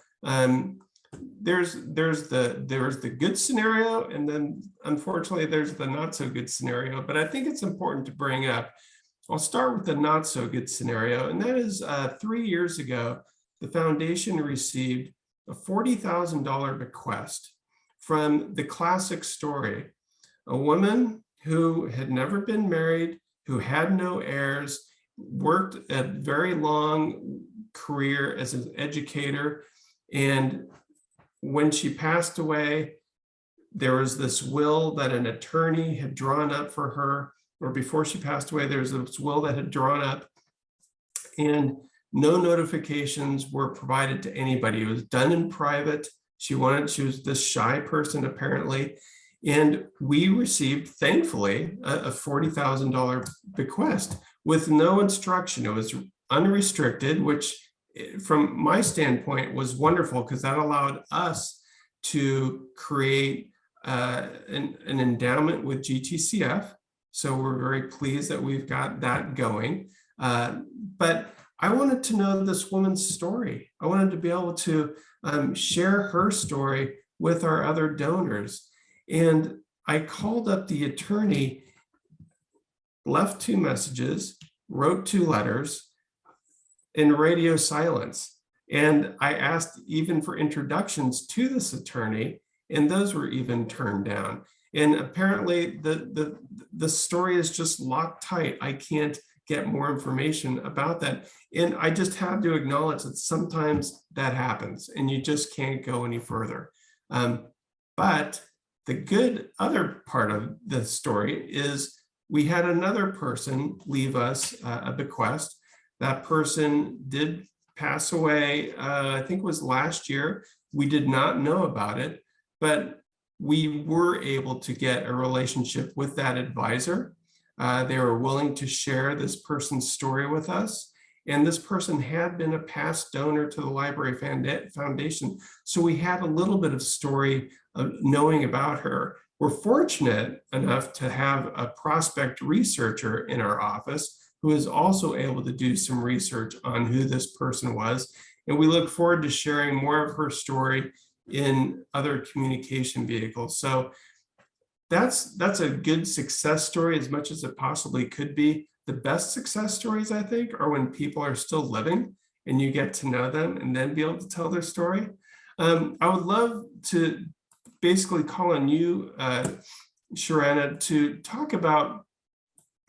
There's the good scenario, and then unfortunately there's the not so good scenario, but I think it's important to bring up. I'll start with the not so good scenario, and that is 3 years ago, the foundation received a $40,000 bequest from the classic story, a woman who had never been married, who had no heirs, worked a very long career as an educator, and when she passed away, there was this will that an attorney had drawn up for her, or before she passed away, there was this will that had drawn up, and no notifications were provided to anybody. It was done in private. She was this shy person apparently, and we received, thankfully, a $40,000 bequest with no instruction. It was unrestricted, which from my standpoint was wonderful, because that allowed us to create an endowment with GTCF. So we're very pleased that we've got that going. But I wanted to know this woman's story. I wanted to be able to share her story with our other donors. And I called up the attorney, left 2 messages, wrote 2 letters, in radio silence. And I asked even for introductions to this attorney, and those were even turned down. And apparently the story is just locked tight. I can't get more information about that. And I just have to acknowledge that sometimes that happens and you just can't go any further. But the good other part of the story is we had another person leave us a bequest. That person did pass away, I think it was last year. We did not know about it, but we were able to get a relationship with that advisor. They were willing to share this person's story with us. And this person had been a past donor to the Library Foundation. So we had a little bit of story of knowing about her. We're fortunate enough to have a prospect researcher in our office who is also able to do some research on who this person was. And we look forward to sharing more of her story in other communication vehicles. So that's a good success story as much as it possibly could be. The best success stories, I think, are when people are still living and you get to know them and then be able to tell their story. I would love to basically call on you, Sherrana, to talk about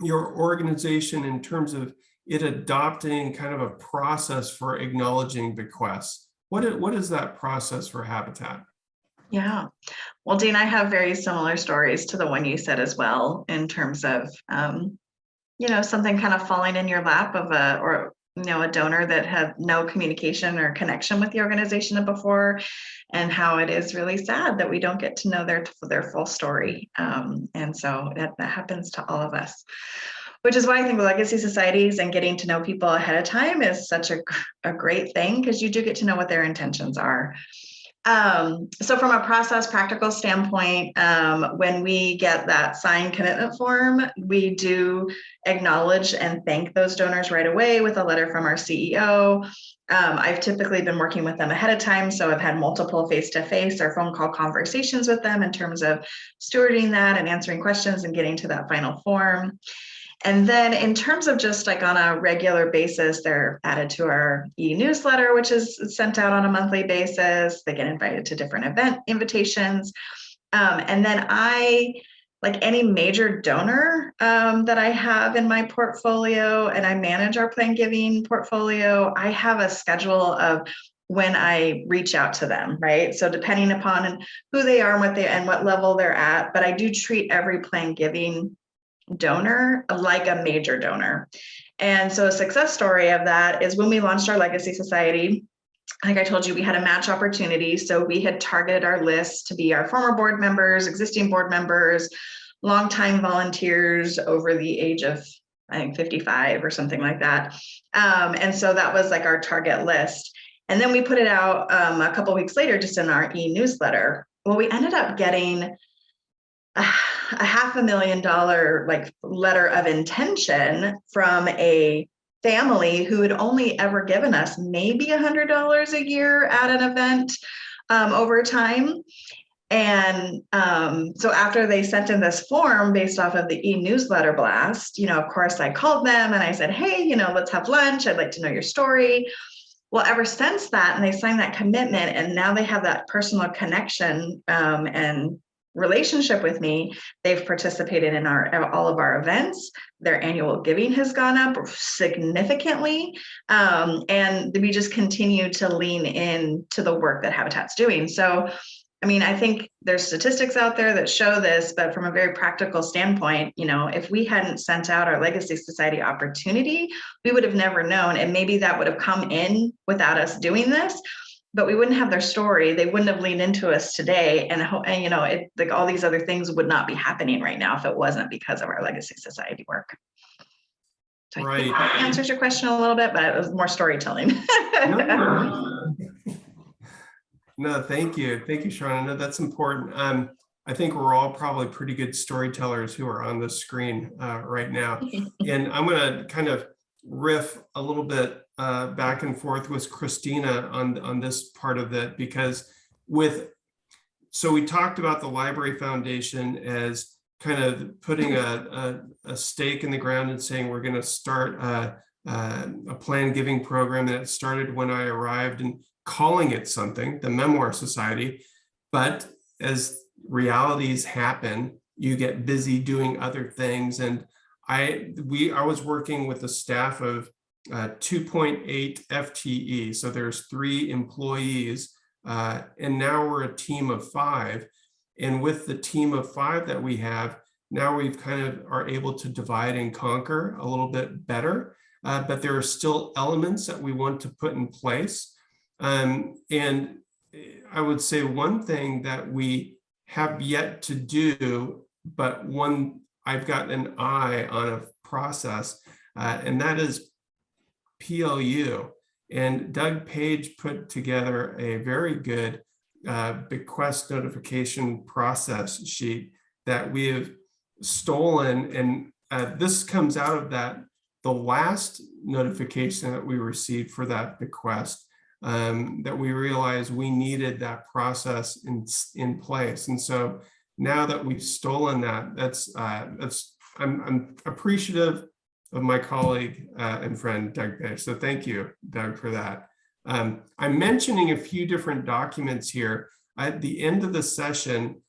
your organization in terms of it adopting kind of a process for acknowledging bequests. What is that process for Habitat? Yeah. Well, Dean, I have very similar stories to the one you said as well, in terms of, something kind of falling in your lap of a donor that had no communication or connection with the organization before, and how it is really sad that we don't get to know their full story. And so that happens to all of us, which is why I think legacy societies and getting to know people ahead of time is such a great thing, because you do get to know what their intentions are. So from a practical standpoint, when we get that signed commitment form, we do acknowledge and thank those donors right away with a letter from our CEO. I've typically been working with them ahead of time, so I've had multiple face-to-face or phone call conversations with them in terms of stewarding that and answering questions and getting to that final form. And then in terms of just like on a regular basis, they're added to our e-newsletter, which is sent out on a monthly basis. They get invited to different event invitations. And then like any major donor that I have in my portfolio, and I manage our plan giving portfolio, I have a schedule of when I reach out to them, right? So depending upon who they are and what level they're at, but I do treat every plan giving donor like a major donor. And so a success story of that is when we launched our Legacy Society. Like I told you, we had a match opportunity. So we had targeted our list to be our former board members, existing board members, longtime volunteers over the age of, I think, 55 or something like that. And so that was like our target list. And then we put it out a couple of weeks later, just in our e-newsletter. Well, we ended up getting a $500,000 like letter of intention from a family who had only ever given us maybe $100 a year at an event over time. And so after they sent in this form based off of the e-newsletter blast, of course I called them and I said, hey, let's have lunch. I'd like to know your story. Well, ever since that, and they signed that commitment, and now they have that personal connection and relationship with me. They've participated in all of our events. Their annual giving has gone up significantly. And we just continue to lean into the work that Habitat's doing. So, I think there's statistics out there that show this, but from a very practical standpoint, if we hadn't sent out our Legacy Society opportunity, we would have never known. And maybe that would have come in without us doing this, but we wouldn't have their story. They wouldn't have leaned into us today. And like all these other things would not be happening right now if it wasn't because of our Legacy Society work. So I think that answers your question a little bit, but it was more storytelling. No, thank you. Thank you, Sherrana. No, that's important. I think we're all probably pretty good storytellers who are on the screen right now. And I'm going to kind of riff a little bit back and forth with Christina on this part of it, because so we talked about the Library Foundation as kind of putting a stake in the ground and saying we're going to start a plan giving program that started when I arrived, and calling it something, the Memoir Society. But as realities happen, you get busy doing other things. And I was working with a staff of 2.8 FTE. So there's 3 employees, and now we're a team of 5. And with the team of 5 that we have, now we've kind of are able to divide and conquer a little bit better. But there are still elements that we want to put in place. And I would say one thing that we have yet to do, but one I've got an eye on a process, and that is PLU. And Doug Page put together a very good bequest notification process sheet that we have stolen. And this comes out of the last notification that we received for that bequest, that we realized we needed that process in place. And so now that we've stolen that, I'm appreciative of my colleague and friend, Doug Page. So thank you, Doug, for that. I'm mentioning a few different documents here. At the end of the session,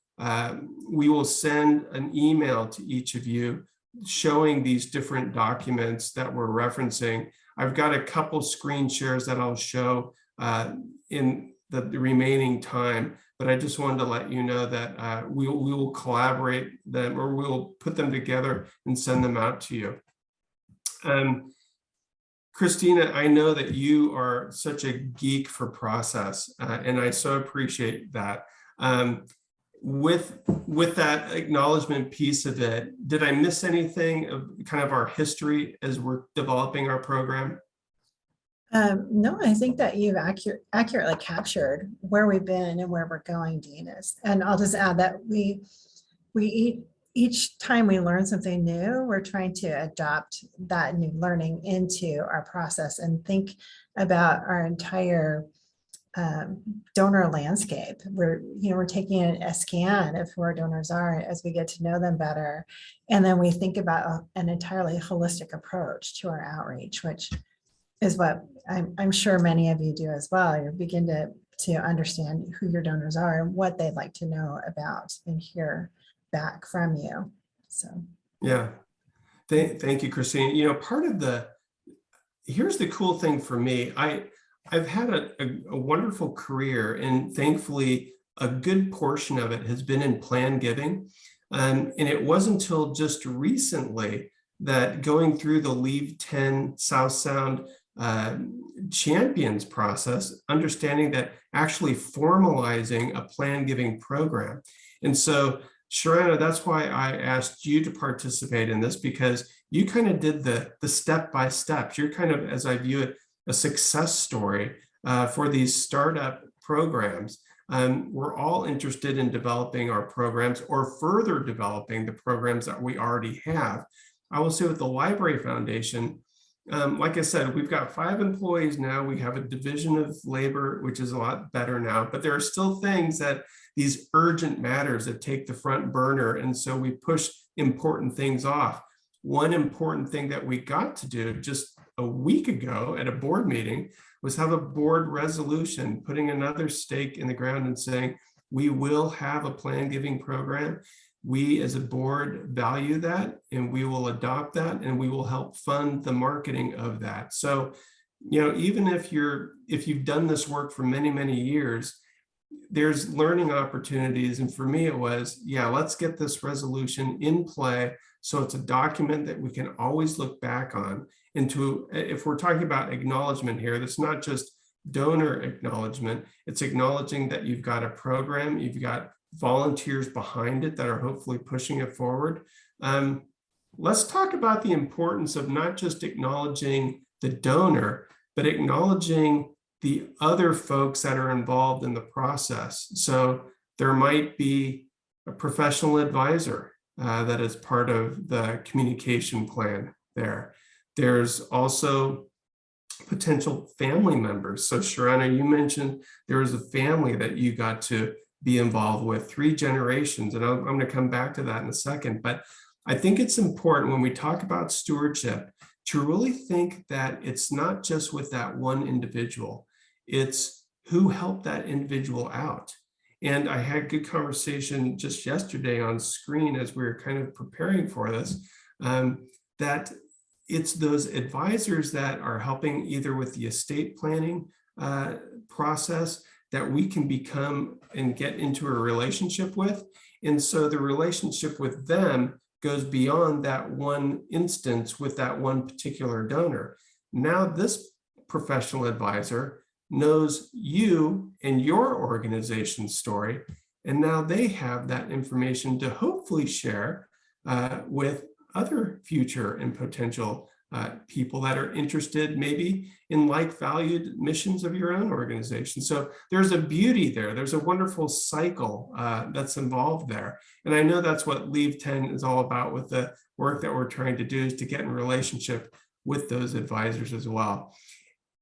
we will send an email to each of you showing these different documents that we're referencing. I've got a couple screen shares that I'll show in the remaining time, but I just wanted to let you know that we will collaborate them, or we will put them together and send them out to you. Christina, I know that you are such a geek for process, and I so appreciate that. With that acknowledgement piece of it, did I miss anything of kind of our history as we're developing our program? No, I think that you've accurately captured where we've been and where we're going, Dean. And I'll just add that each time we learn something new, we're trying to adopt that new learning into our process and think about our entire donor landscape. We're taking a scan of who our donors are as we get to know them better. And then we think about an entirely holistic approach to our outreach, which is what I'm sure many of you do as well. You begin to understand who your donors are and what they'd like to know about and hear back from you. So yeah, thank you, Christine. Here's the cool thing for me. I've had a wonderful career, and thankfully a good portion of it has been in plan giving. And it wasn't until just recently that going through the Leave 10 South Sound champions process, understanding that actually formalizing a plan giving program. And so, Sherrana, that's why I asked you to participate in this, because you kind of did the step-by-step. You're kind of, as I view it, a success story for these startup programs. We're all interested in developing our programs or further developing the programs that we already have. I will say with the Library Foundation, like I said, we've got 5 employees now. We have a division of labor, which is a lot better now, but there are still things that these urgent matters that take the front burner. And so we push important things off. One important thing that we got to do just a week ago at a board meeting was have a board resolution, putting another stake in the ground and saying, we will have a plan giving program. We as a board value that, and we will adopt that, and we will help fund the marketing of that. So, even if you've done this work for many, many years, there's learning opportunities. And for me, it was, let's get this resolution in play. So it's a document that we can always look back on. And if we're talking about acknowledgement here, that's not just donor acknowledgement, it's acknowledging that you've got a program, you've got volunteers behind it that are hopefully pushing it forward. Let's talk about the importance of not just acknowledging the donor, but acknowledging the other folks that are involved in the process. So there might be a professional advisor that is part of the communication plan there. There's also potential family members. So Sherrana, you mentioned there was a family that you got to be involved with, 3 generations. And I'm going to come back to that in a second. But I think it's important when we talk about stewardship to really think that it's not just with that one individual, it's who helped that individual out. And I had good conversation just yesterday on screen as we were kind of preparing for this, that it's those advisors that are helping either with the estate planning process that we can become and get into a relationship with. And so the relationship with them goes beyond that one instance with that one particular donor. Now this professional advisor knows you and your organization's story, and now they have that information to hopefully share with other future and potential people that are interested maybe in like valued missions of your own organization. So there's a beauty there. There's a wonderful cycle that's involved there. And I know that's what Leave 10 is all about with the work that we're trying to do, is to get in relationship with those advisors as well.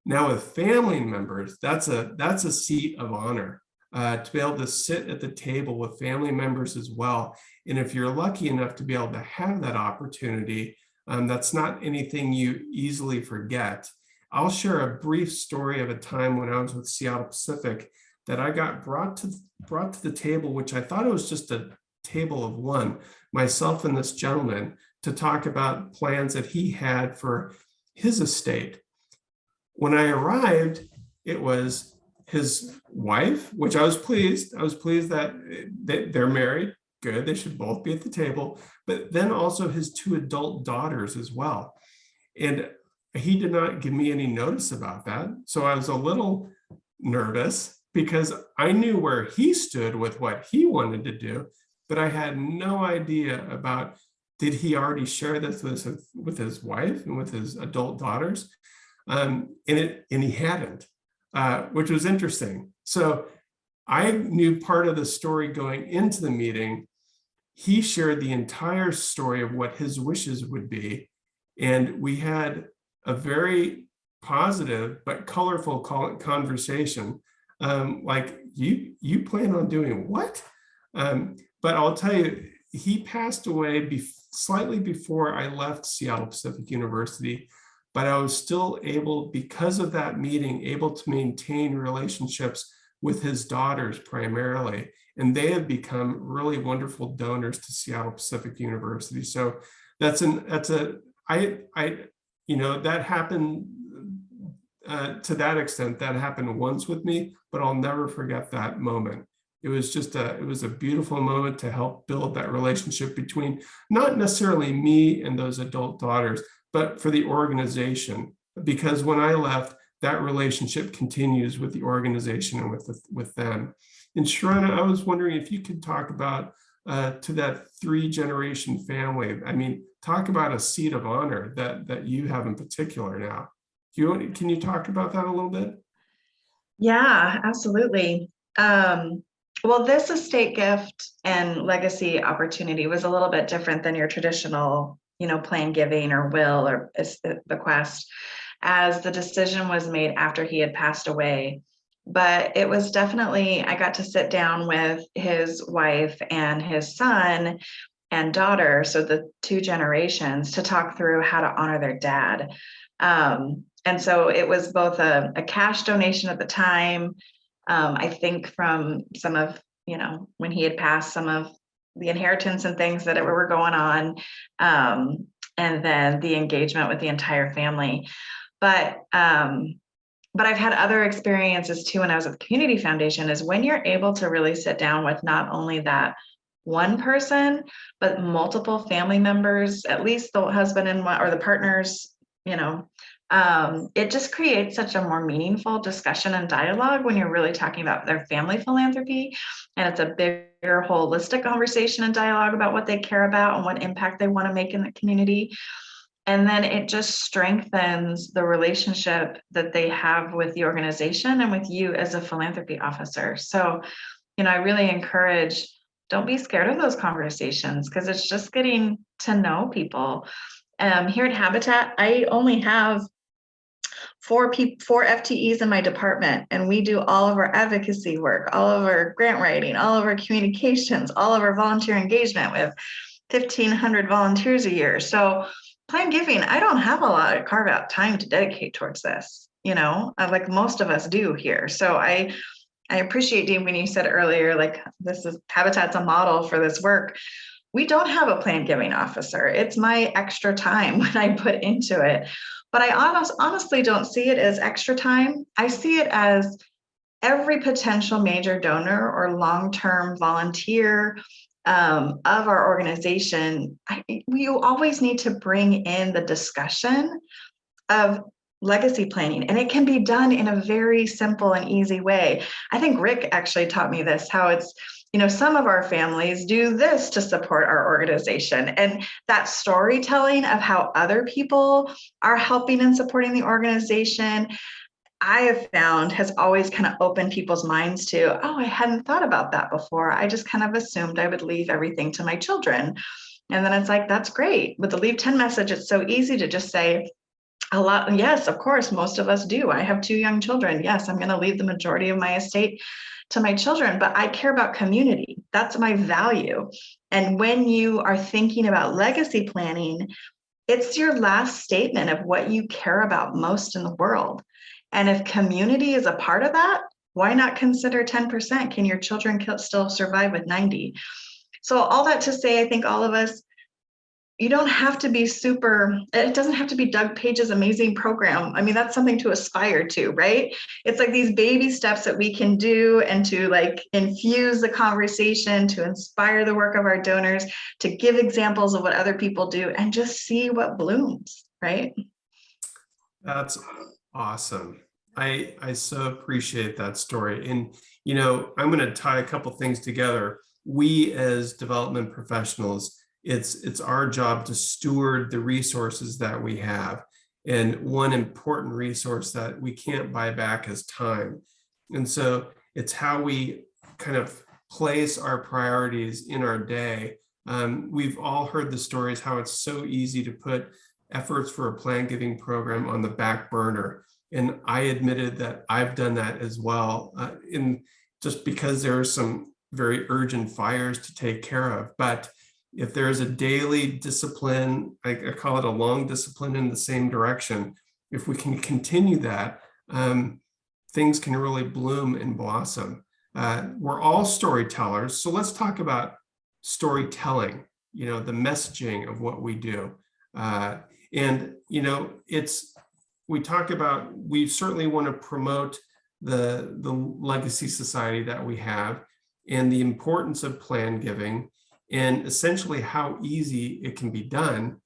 Now with family members, that's a seat of honor to be able to sit at the table with family members as well. And if you're lucky enough to be able to have that opportunity, that's not anything you easily forget. I'll share a brief story of a time when I was with Seattle Pacific that I got brought to the table, which I thought it was just a table of one, myself and this gentleman, to talk about plans that he had for his estate. When I arrived, it was his wife, which I was pleased. I was pleased that they're married. Good. They should both be at the table. But then also his 2 adult daughters as well. And he did not give me any notice about that. So I was a little nervous because I knew where he stood with what he wanted to do, but I had no idea about, did he already share this with his wife and with his adult daughters? And he hadn't, which was interesting. So I knew part of the story going into the meeting. He shared the entire story of what his wishes would be. And we had a very positive but colorful conversation. Like, you plan on doing what? But I'll tell you, he passed away slightly before I left Seattle Pacific University, but I was still able, because of that meeting, able to maintain relationships with his daughters primarily. And they have become really wonderful donors to Seattle Pacific University. So that happened to that extent. That happened once with me, but I'll never forget that moment. It was just it was a beautiful moment to help build that relationship between not necessarily me and those adult daughters, but for the organization. Because when I left, that relationship continues with the organization and with them. And Sherrana, I was wondering if you could talk about to that 3-generation family. I mean, talk about a seat of honor that you have in particular now. Can you talk about that a little bit? Yeah, absolutely. Well, this estate gift and legacy opportunity was a little bit different than your traditional, plan giving or will or bequest, as the decision was made after he had passed away. But it was definitely, I got to sit down with his wife and his son and daughter, so the 2 generations, to talk through how to honor their dad. And so it was both a cash donation at the time. I think from some of, when he had passed, some of the inheritance and things that were going on, and then the engagement with the entire family. But I've had other experiences too when I was at the Community Foundation, is when you're able to really sit down with not only that one person, but multiple family members, at least the husband and or the partners, it just creates such a more meaningful discussion and dialogue when you're really talking about their family philanthropy. And it's a bigger holistic conversation and dialogue about what they care about and what impact they want to make in the community. And then it just strengthens the relationship that they have with the organization and with you as a philanthropy officer. So, I really encourage, don't be scared of those conversations, because it's just getting to know people. Here at Habitat, I only have 4 FTEs in my department, and we do all of our advocacy work, all of our grant writing, all of our communications, all of our volunteer engagement with 1,500 volunteers a year. So plan giving, I don't have a lot of carve out time to dedicate towards this, like most of us do here. So I appreciate, Dean, when you said earlier, like, this is Habitat's a model for this work. We don't have a plan giving officer. It's my extra time when I put into it. But I honestly don't see it as extra time. I see it as every potential major donor or long-term volunteer of our organization. You always need to bring in the discussion of legacy planning, and it can be done in a very simple and easy way. I think Rick actually taught me this, how it's, some of our families do this to support our organization, and that storytelling of how other people are helping and supporting the organization, I have found, has always kind of opened people's minds to, oh, I hadn't thought about that before. I just kind of assumed I would leave everything to my children. And then it's like, that's great. With the Leave 10 message, it's so easy to just say, a lot. Yes, of course, most of us do. I have 2 young children. Yes, I'm going to leave the majority of my estate to my children, but I care about community. That's my value. And when you are thinking about legacy planning, it's your last statement of what you care about most in the world. And if community is a part of that, why not consider 10%? Can your children still survive with 90? So all that to say, I think all of us, you don't have to be super, it doesn't have to be Doug Page's amazing program. I mean, that's something to aspire to, right? It's like these baby steps that we can do and to like infuse the conversation, to inspire the work of our donors, to give examples of what other people do and just see what blooms, right? That's awesome. I so appreciate that story. And, you know, I'm going to tie a couple things together. We as development professionals, it's our job to steward the resources that we have. And one important resource that we can't buy back is time. And so it's how we kind of place our priorities in our day. We've all heard the stories how it's so easy to put efforts for a plan giving program on the back burner. And I admitted that I've done that as well, just because there are some very urgent fires to take care of. But if there's a daily discipline, I call it a long discipline in the same direction, if we can continue that, things can really bloom and blossom. We're all storytellers. So let's talk about storytelling, you know, the messaging of what we do. And, you know, we talk about, we certainly want to promote the legacy society that we have and the importance of plan giving and essentially how easy it can be done.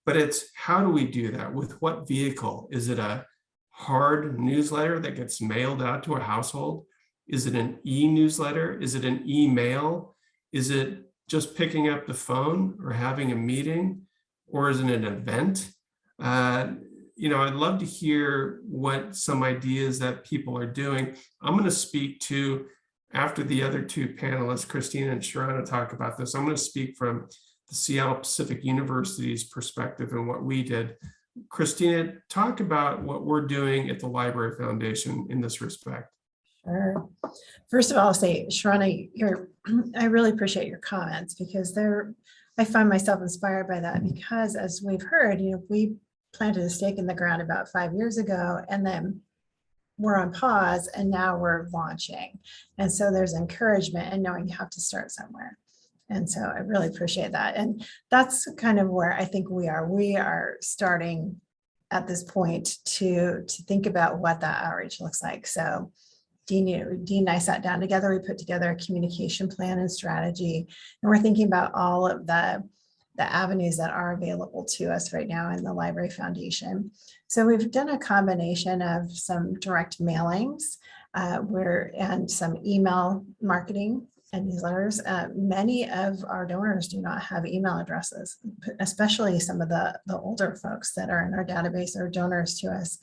But it's how do we do that? With what vehicle? Is it a hard newsletter that gets mailed out to a household? Is it an e-newsletter? Is it an email? Is it just picking up the phone or having a meeting? Or is it an event? You know, I'd love to hear what some ideas that people are doing. I'm going to speak to, after the other two panelists, Christina and Sherrana, talk about this, I'm going to speak from the Seattle Pacific University's perspective and what we did. Christina, talk about what we're doing at the Library Foundation in this respect. Sure. First of all, I'll say, Sherrana, I really appreciate your comments because I find myself inspired by that because as we've heard, you know, we planted a stake in the ground about 5 years ago and then we're on pause and now we're launching. And so there's encouragement and knowing you have to start somewhere. And so I really appreciate that. And that's kind of where I think we are. We are starting at this point to think about what that outreach looks like. So Dean and I sat down together, we put together a communication plan and strategy, and we're thinking about all of the avenues that are available to us right now in the Library Foundation. So we've done a combination of some direct mailings and some email marketing and newsletters. Many of our donors do not have email addresses, especially some of the older folks that are in our database or donors to us.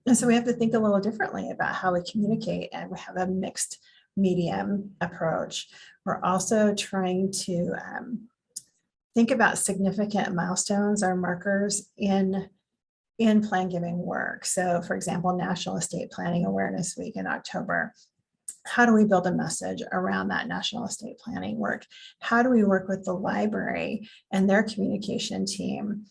And so we have to think a little differently about how we communicate, and we have a mixed medium approach. We're also trying to think about significant milestones or markers in plan giving work. So for example, National Estate Planning Awareness Week in October. How do we build a message around that national estate planning work? How do we work with the library and their communication team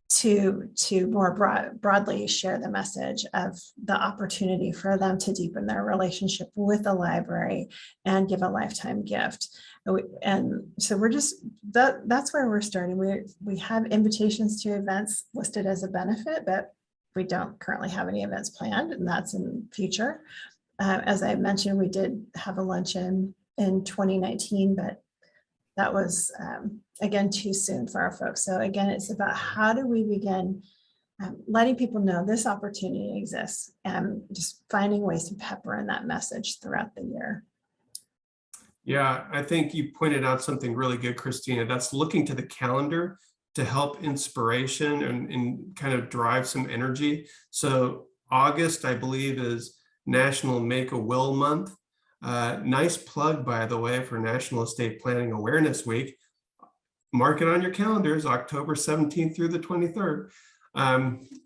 to more broadly share the message of the opportunity for them to deepen their relationship with the library and give a lifetime gift? And so we're just, that's where we're starting. We have invitations to events listed as a benefit, but we don't currently have any events planned, and that's in future. As I mentioned, we did have a luncheon in 2019, but that was, again, too soon for our folks. So again, it's about how do we begin letting people know this opportunity exists and just finding ways to pepper in that message throughout the year. Yeah, I think you pointed out something really good, Christina. That's looking to the calendar to help inspiration and kind of drive some energy. So August, I believe, is National Make a Will Month. Nice plug, by the way, for National Estate Planning Awareness Week. Mark it on your calendars, October 17th through the 23rd,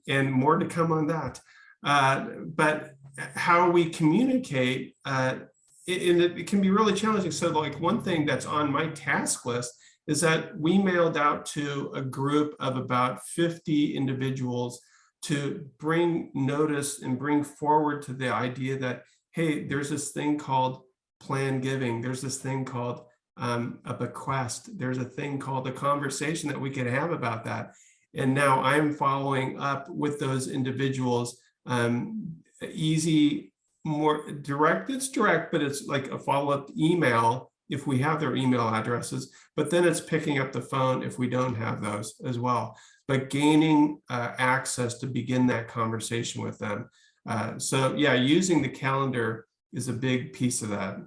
and more to come on that. But how we communicate, it can be really challenging. So like one thing that's on my task list is that we mailed out to a group of about 50 individuals to bring notice and bring forward to the idea that, hey, there's this thing called plan giving. There's this thing called a bequest. There's a thing called a conversation that we can have about that. And now I'm following up with those individuals. Easy, more direct, it's direct, but it's like a follow-up email if we have their email addresses, but then it's picking up the phone if we don't have those as well. But gaining access to begin that conversation with them. So yeah, using the calendar is a big piece of that.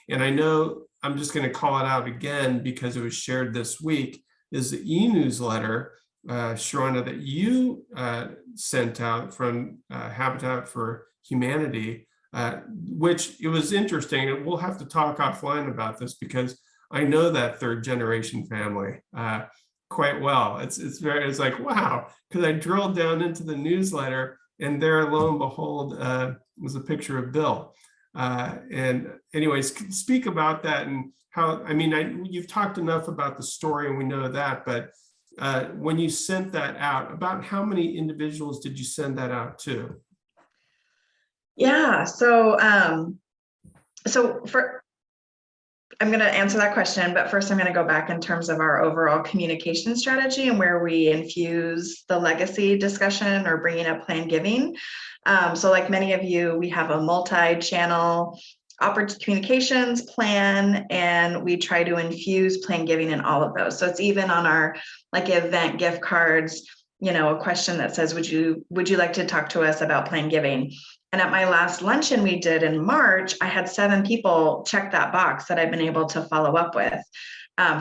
And I know I'm just going to call it out again because it was shared this week, is the e-newsletter, Sherrana, that you sent out from Habitat for Humanity, which it was interesting. And we'll have to talk offline about this because I know that third generation family quite well. It's like, wow, because I drilled down into the newsletter and there, lo and behold, was a picture of Bill. And anyways, speak about that and how, I mean, you've talked enough about the story and we know that, but when you sent that out, about how many individuals did you send that out to? Yeah, so I'm going to answer that question, but first I'm going to go back in terms of our overall communication strategy and where we infuse the legacy discussion or bringing up planned giving. So like many of you, we have a multi-channel communications plan, and we try to infuse planned giving in all of those. So it's even on our like event gift cards, you know, a question that says, would you like to talk to us about planned giving? And at my last luncheon we did in March, I had 7 people check that box that I've been able to follow up with.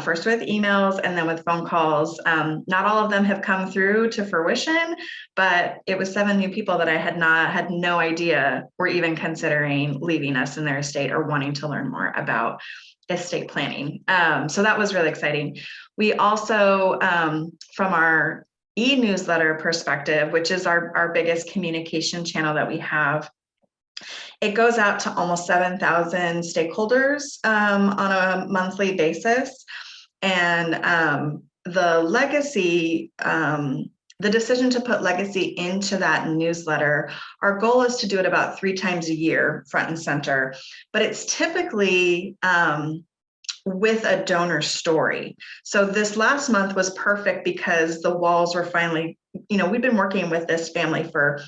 First with emails and then with phone calls. Not all of them have come through to fruition, but it was 7 new people that I had no idea were even considering leaving us in their estate or wanting to learn more about estate planning. So that was really exciting. We also, from our e-newsletter perspective, which is our biggest communication channel that we have, it goes out to almost 7,000 stakeholders on a monthly basis. And the legacy, the decision to put legacy into that newsletter, our goal is to do it about 3 times a year, front and center, but it's typically with a donor story. So this last month was perfect because the walls were finally, you know, we've been working with this family for,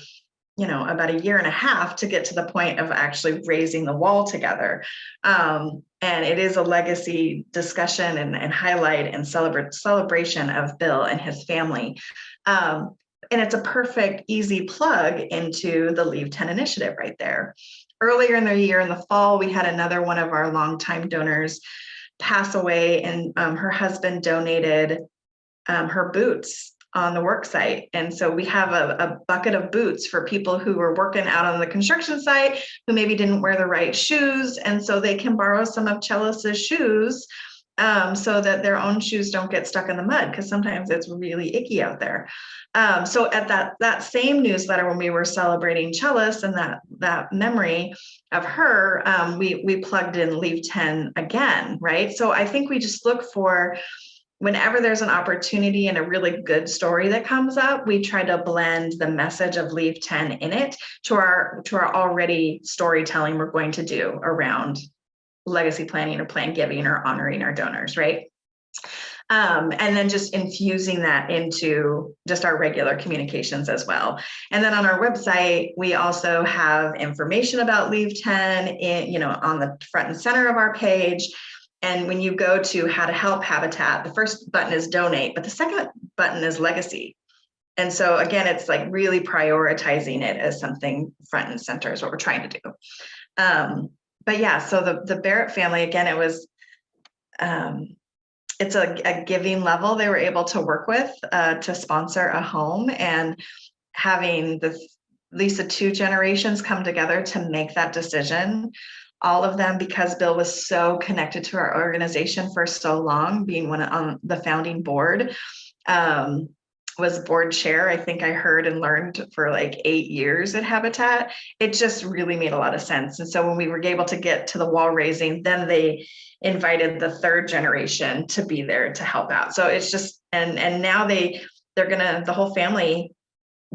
you know, about 1.5 years to get to the point of actually raising the wall together. And it is a legacy discussion and highlight and celebration of Bill and his family. And it's a perfect, easy plug into the Leave 10 initiative right there. Earlier in the year, in the fall, we had another one of our longtime donors pass away, and her husband donated her boots on the work site. And so we have a bucket of boots for people who were working out on the construction site who maybe didn't wear the right shoes. And so they can borrow some of Chelis's shoes so that their own shoes don't get stuck in the mud, because sometimes it's really icky out there. So at that same newsletter, when we were celebrating Chelis and that memory of her, we plugged in Leave 10 again, right? So I think we just look for, whenever there's an opportunity and a really good story that comes up, we try to blend the message of Leave 10 in it to our already storytelling we're going to do around legacy planning or planned giving or honoring our donors, right? And then just infusing that into just our regular communications as well. And then on our website, we also have information about Leave 10 on the front and center of our page. And when you go to how to help Habitat, the first button is donate, but the second button is legacy. And so again, it's like really prioritizing it as something front and center is what we're trying to do. But yeah, so the Barrett family, again, it was, it's a giving level they were able to work with to sponsor a home, and having at least the 2 generations come together to make that decision. All of them, because Bill was so connected to our organization for so long, being one on the founding board, was board chair, I think I heard and learned, for like 8 years at Habitat. It just really made a lot of sense. And so when we were able to get to the wall raising, then they invited the 3rd generation to be there to help out. So it's just, and now the whole family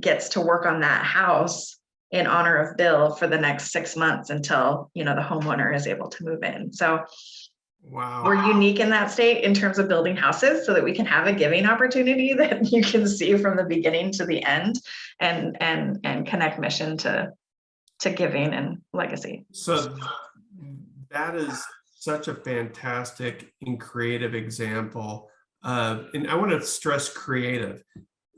gets to work on that house in honor of Bill for the next 6 months until, the homeowner is able to move in. So Wow. We're unique in that state in terms of building houses so that we can have a giving opportunity that you can see from the beginning to the end and connect mission to giving and legacy. So that is such a fantastic and creative example of, and I want to stress creative.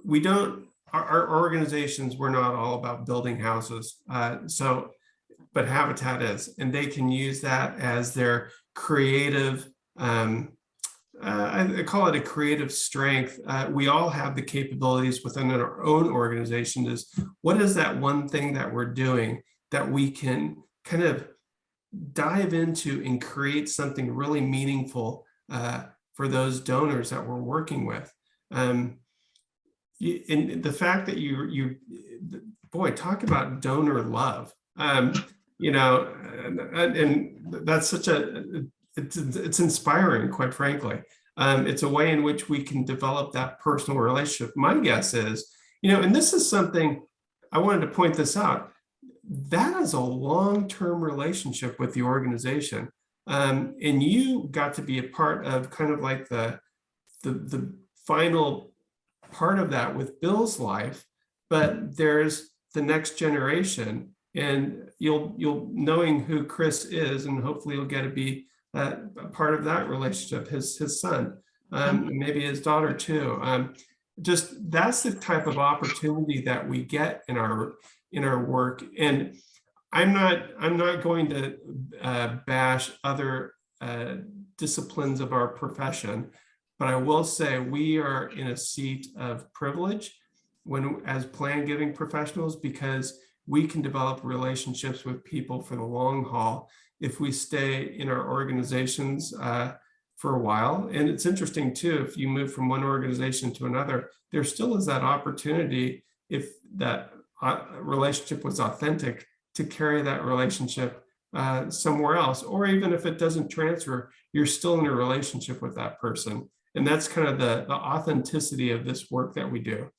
We don't, our organizations, we're not all about building houses. But Habitat is, and they can use that as their creative, I call it a creative strength. We all have the capabilities within our own organization. Is what is that one thing that we're doing that we can kind of dive into and create something really meaningful for those donors that we're working with. And the fact that you boy, talk about donor love. You know, and that's such it's inspiring, quite frankly. It's a way in which we can develop that personal relationship. My guess is, you know, and this is something I wanted to point this out. That is a long-term relationship with the organization. And you got to be a part of kind of like the final part of that with Bill's life, but there's the next generation. And you'll knowing who Chris is, and hopefully you'll get to be a part of that relationship, his son, maybe his daughter too. Just that's the type of opportunity that we get in our work. And I'm not going to bash other disciplines of our profession, but I will say we are in a seat of privilege as plan giving professionals, because we can develop relationships with people for the long haul if we stay in our organizations for a while. And it's interesting too, if you move from one organization to another, there still is that opportunity, if that relationship was authentic, to carry that relationship somewhere else. Or even if it doesn't transfer, you're still in a relationship with that person. And that's kind of the authenticity of this work that we do,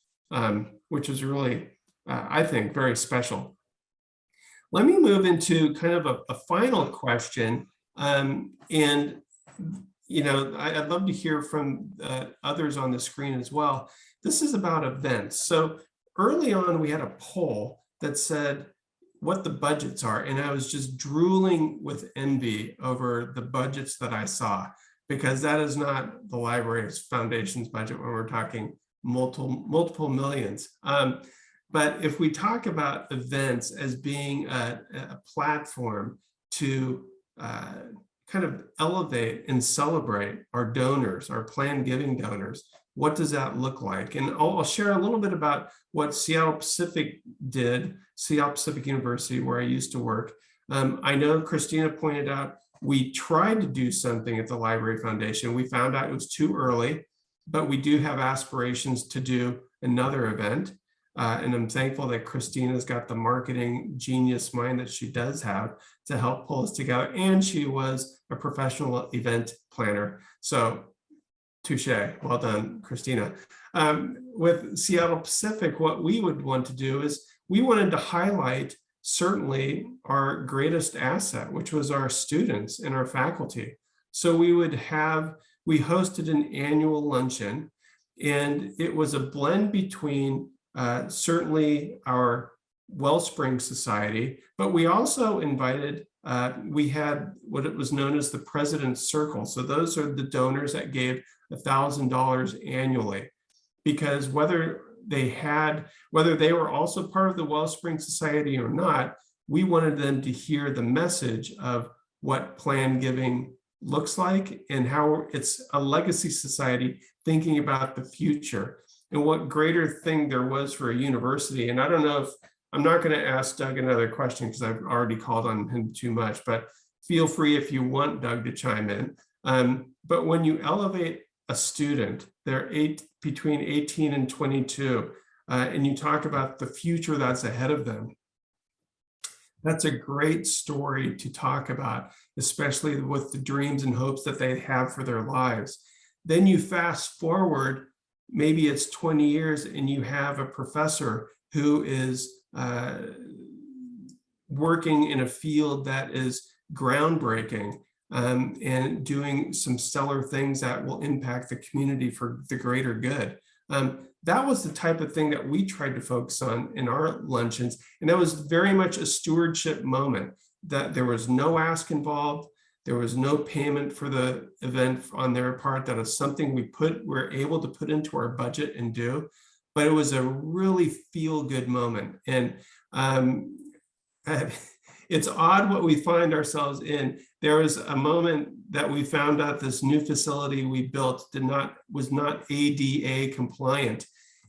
which is really, I think, very special. Let me move into kind of a final question. And, you know, I'd love to hear from others on the screen as well. This is about events. So early on, we had a poll that said what the budgets are. And I was just drooling with envy over the budgets that I saw, because that is not the library's foundation's budget when we're talking multiple millions. But if we talk about events as being a platform to kind of elevate and celebrate our donors, our plan giving donors, what does that look like? And I'll share a little bit about what Seattle Pacific did, Seattle Pacific University, where I used to work. I know Christina pointed out, we tried to do something at the Library Foundation. We found out it was too early, but we do have aspirations to do another event. And I'm thankful that Christina's got the marketing genius mind that she does have to help pull us together. And she was a professional event planner. So touche, well done, Christina. With Seattle Pacific, what we would want to do is we wanted to highlight certainly our greatest asset, which was our students and our faculty. So we hosted an annual luncheon, and it was a blend between certainly our Wellspring Society, but we also invited, we had what it was known as the President's Circle. So those are the donors that gave $1,000 annually, because whether they were also part of the Wellspring Society or not, we wanted them to hear the message of what plan giving looks like and how it's a legacy society thinking about the future. And what greater thing there was for a university. And I don't know if, I'm not going to ask Doug another question because I've already called on him too much, but feel free if you want Doug to chime in. But when you elevate a student, they're between 18 and 22, and you talk about the future that's ahead of them, that's a great story to talk about, especially with the dreams and hopes that they have for their lives. Then you fast forward, maybe it's 20 years, and you have a professor who is working in a field that is groundbreaking. and doing some stellar things that will impact the community for the greater good. That was the type of thing that we tried to focus on in our luncheons. And that was very much a stewardship moment, that there was no ask involved. There was no payment for the event on their part. That is something we're able to put into our budget and do. But it was a really feel-good moment. And it's odd what we find ourselves in. There was a moment that we found out this new facility we built was not ADA compliant.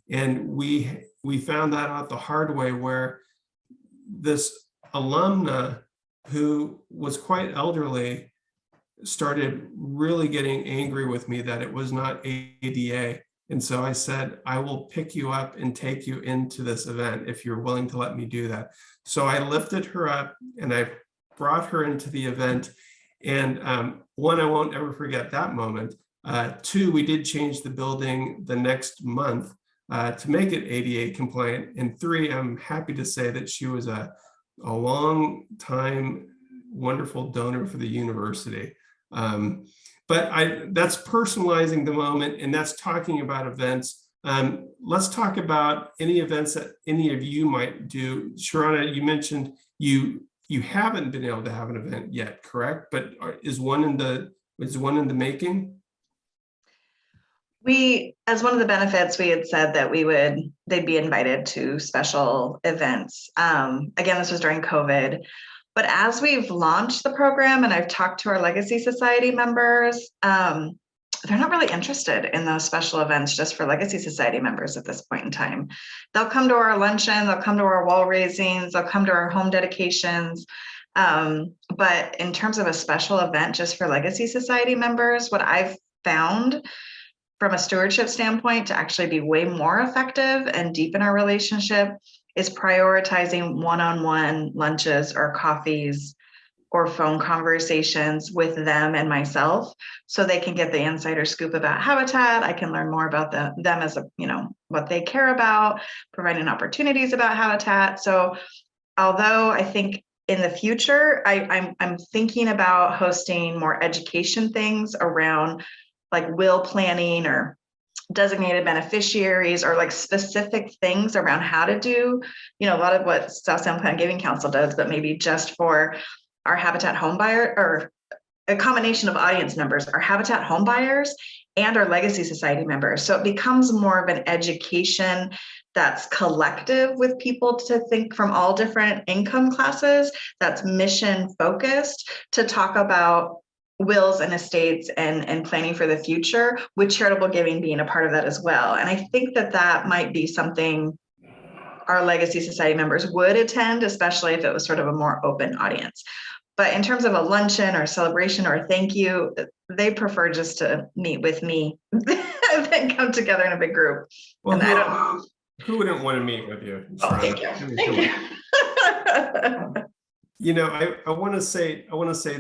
And we found that out the hard way, where this alumna who was quite elderly started really getting angry with me that it was not ADA. And so I said, I will pick you up and take you into this event if you're willing to let me do that. So I lifted her up and I brought her into the event. And one, I won't ever forget that moment. Two, we did change the building the next month to make it ADA compliant. And three, I'm happy to say that she was a long time wonderful donor for the university. But that's personalizing the moment, and that's talking about events. Let's talk about any events that any of you might do. Sherrana, you mentioned you haven't been able to have an event yet, correct? But is one in the making? As one of the benefits, we had said that they'd be invited to special events. Again, this was during COVID. But as we've launched the program and I've talked to our Legacy Society members, they're not really interested in those special events just for Legacy Society members at this point in time. They'll come to our luncheon, they'll come to our wall raisings, they'll come to our home dedications. But in terms of a special event just for Legacy Society members, what I've found from a stewardship standpoint to actually be way more effective and deepen our relationship is prioritizing one-on-one lunches or coffees or phone conversations with them and myself, so they can get the insider scoop about Habitat. I can learn more about them as what they care about, providing opportunities about Habitat. So although I think in the future, I'm thinking about hosting more education things around like will planning or designated beneficiaries, or like specific things around how to do, a lot of what South Sound Plan Giving Council does, but maybe just for our Habitat home buyer, or a combination of audience members, our Habitat home buyers and our Legacy Society members. So it becomes more of an education that's collective with people to think from all different income classes, that's mission focused, to talk about wills and estates and planning for the future, with charitable giving being a part of that as well. And I think that might be something our Legacy Society members would attend, especially if it was sort of a more open audience. But in terms of a luncheon or celebration or thank you, they prefer just to meet with me than come together in a big group. Well, who wouldn't want to meet with you? Oh, thank you. Thank you. I want to say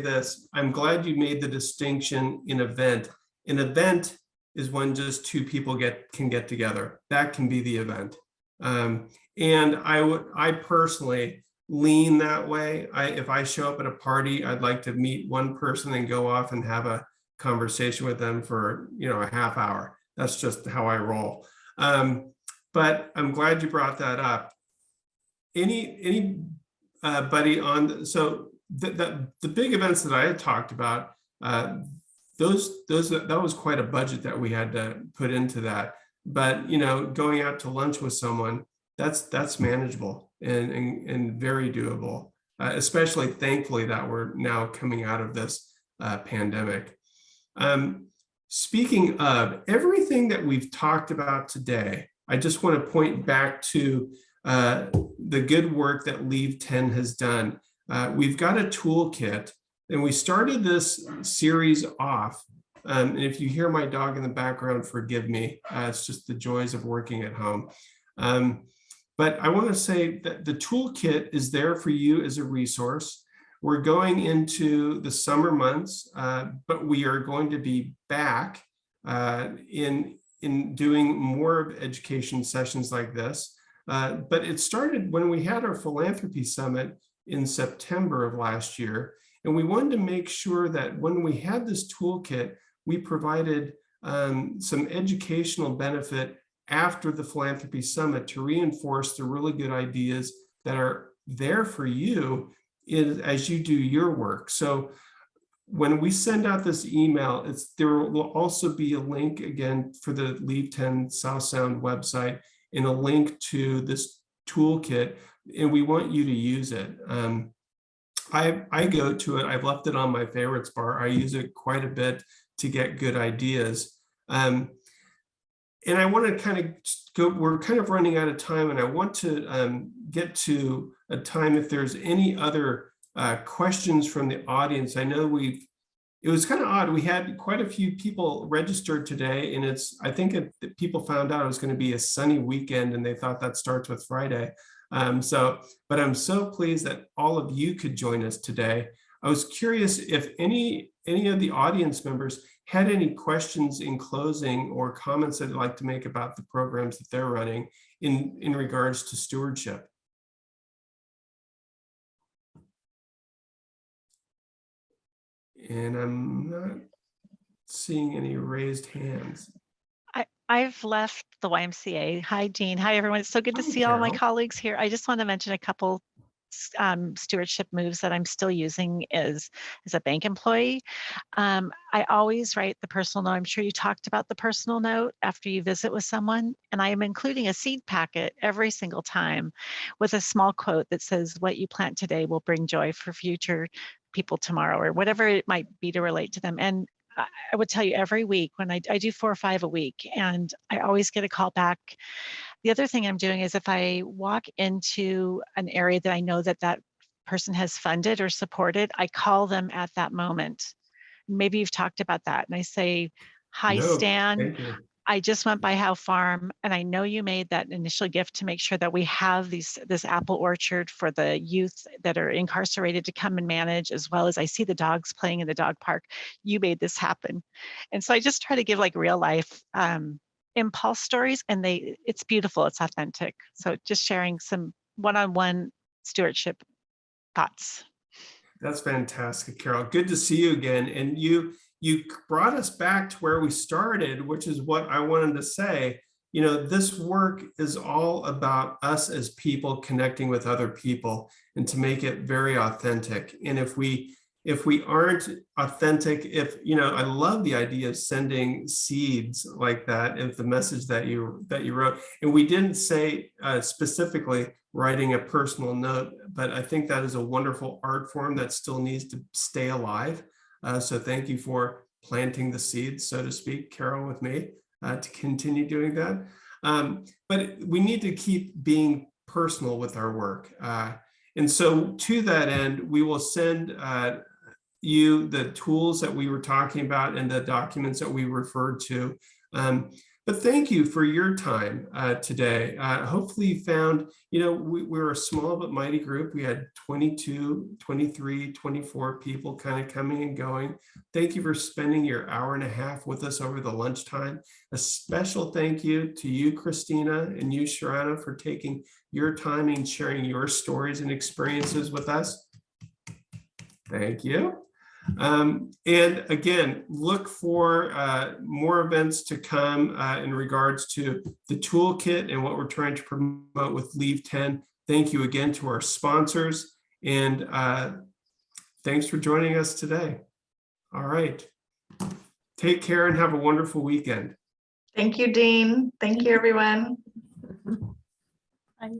this. I'm glad you made the distinction in event. An event is when just two people can get together. That can be the event. And I personally lean that way. If I show up at a party, I'd like to meet one person and go off and have a conversation with them for a half hour. That's just how I roll. But I'm glad you brought that up. Any buddy on, so the big events that I had talked about, that was quite a budget that we had to put into that. But going out to lunch with someone, that's manageable and very doable, especially thankfully that we're now coming out of this pandemic. Speaking of everything that we've talked about today, I just want to point back to the good work that Leave 10 has done. We've got a toolkit, and we started this series off. And if you hear my dog in the background, forgive me. It's just the joys of working at home. But I want to say that the toolkit is there for you as a resource. We're going into the summer months, but we are going to be back in doing more of education sessions like this. But it started when we had our philanthropy summit in September of last year. And we wanted to make sure that when we had this toolkit, we provided some educational benefit after the Philanthropy Summit to reinforce the really good ideas that are there for you as you do your work. So when we send out this email, there will also be a link again for the Leave 10 South Sound website and a link to this toolkit, and we want you to use it. I go to it. I've left it on my favorites bar. I use it quite a bit to get good ideas. And I want to kind of go, we're kind of running out of time, and I want to get to a time if there's any other questions from the audience. I know it was kind of odd. We had quite a few people registered today, and I think people found out it was going to be a sunny weekend, and they thought that starts with Friday. But I'm so pleased that all of you could join us today. I was curious if any of the audience members had any questions in closing or comments that they'd like to make about the programs that they're running in regards to stewardship. And I'm not seeing any raised hands. I've left the YMCA. Hi, Dean. Hi, everyone. It's so good to see all my colleagues here. I just want to mention a couple stewardship moves that I'm still using as a bank employee. I always write the personal note. I'm sure you talked about the personal note after you visit with someone, and I am including a seed packet every single time with a small quote that says, "What you plant today will bring joy for future people tomorrow," or whatever it might be to relate to them. And I would tell you every week when I do 4 or 5 a week, and I always get a call back. The other thing I'm doing is if I walk into an area that I know that person has funded or supported, I call them at that moment. Maybe you've talked about that. And I say, "Hi, No, Stan. thank you. I just went by Howe Farm, and I know you made that initial gift to make sure that we have this apple orchard for the youth that are incarcerated to come and manage, as well as I see the dogs playing in the dog park. You made this happen." And so I just try to give like real life impulse stories, and it's beautiful, it's authentic. So just sharing some one-on-one stewardship thoughts. That's fantastic, Carol. Good to see you again. And you brought us back to where we started, which is what I wanted to say. You know, this work is all about us as people connecting with other people, and to make it very authentic. And if we aren't authentic, I love the idea of sending seeds like that, if the message that you wrote, and we didn't say specifically writing a personal note, but I think that is a wonderful art form that still needs to stay alive. So thank you for planting the seeds, so to speak, Carol, with me to continue doing that. But we need to keep being personal with our work. And so to that end, we will send you the tools that we were talking about and the documents that we referred to. But thank you for your time today. Hopefully you found, we're a small but mighty group. We had 22, 23, 24 people kind of coming and going. Thank you for spending your hour and a half with us over the lunchtime. A special thank you to you, Christina, and you, Sherrana, for taking your time and sharing your stories and experiences with us. Thank you. And again, look for more events to come in regards to the toolkit and what we're trying to promote with Leave 10. Thank you again to our sponsors, and thanks for joining us today. All right. Take care and have a wonderful weekend. Thank you, Dean. Thank you, everyone. Bye.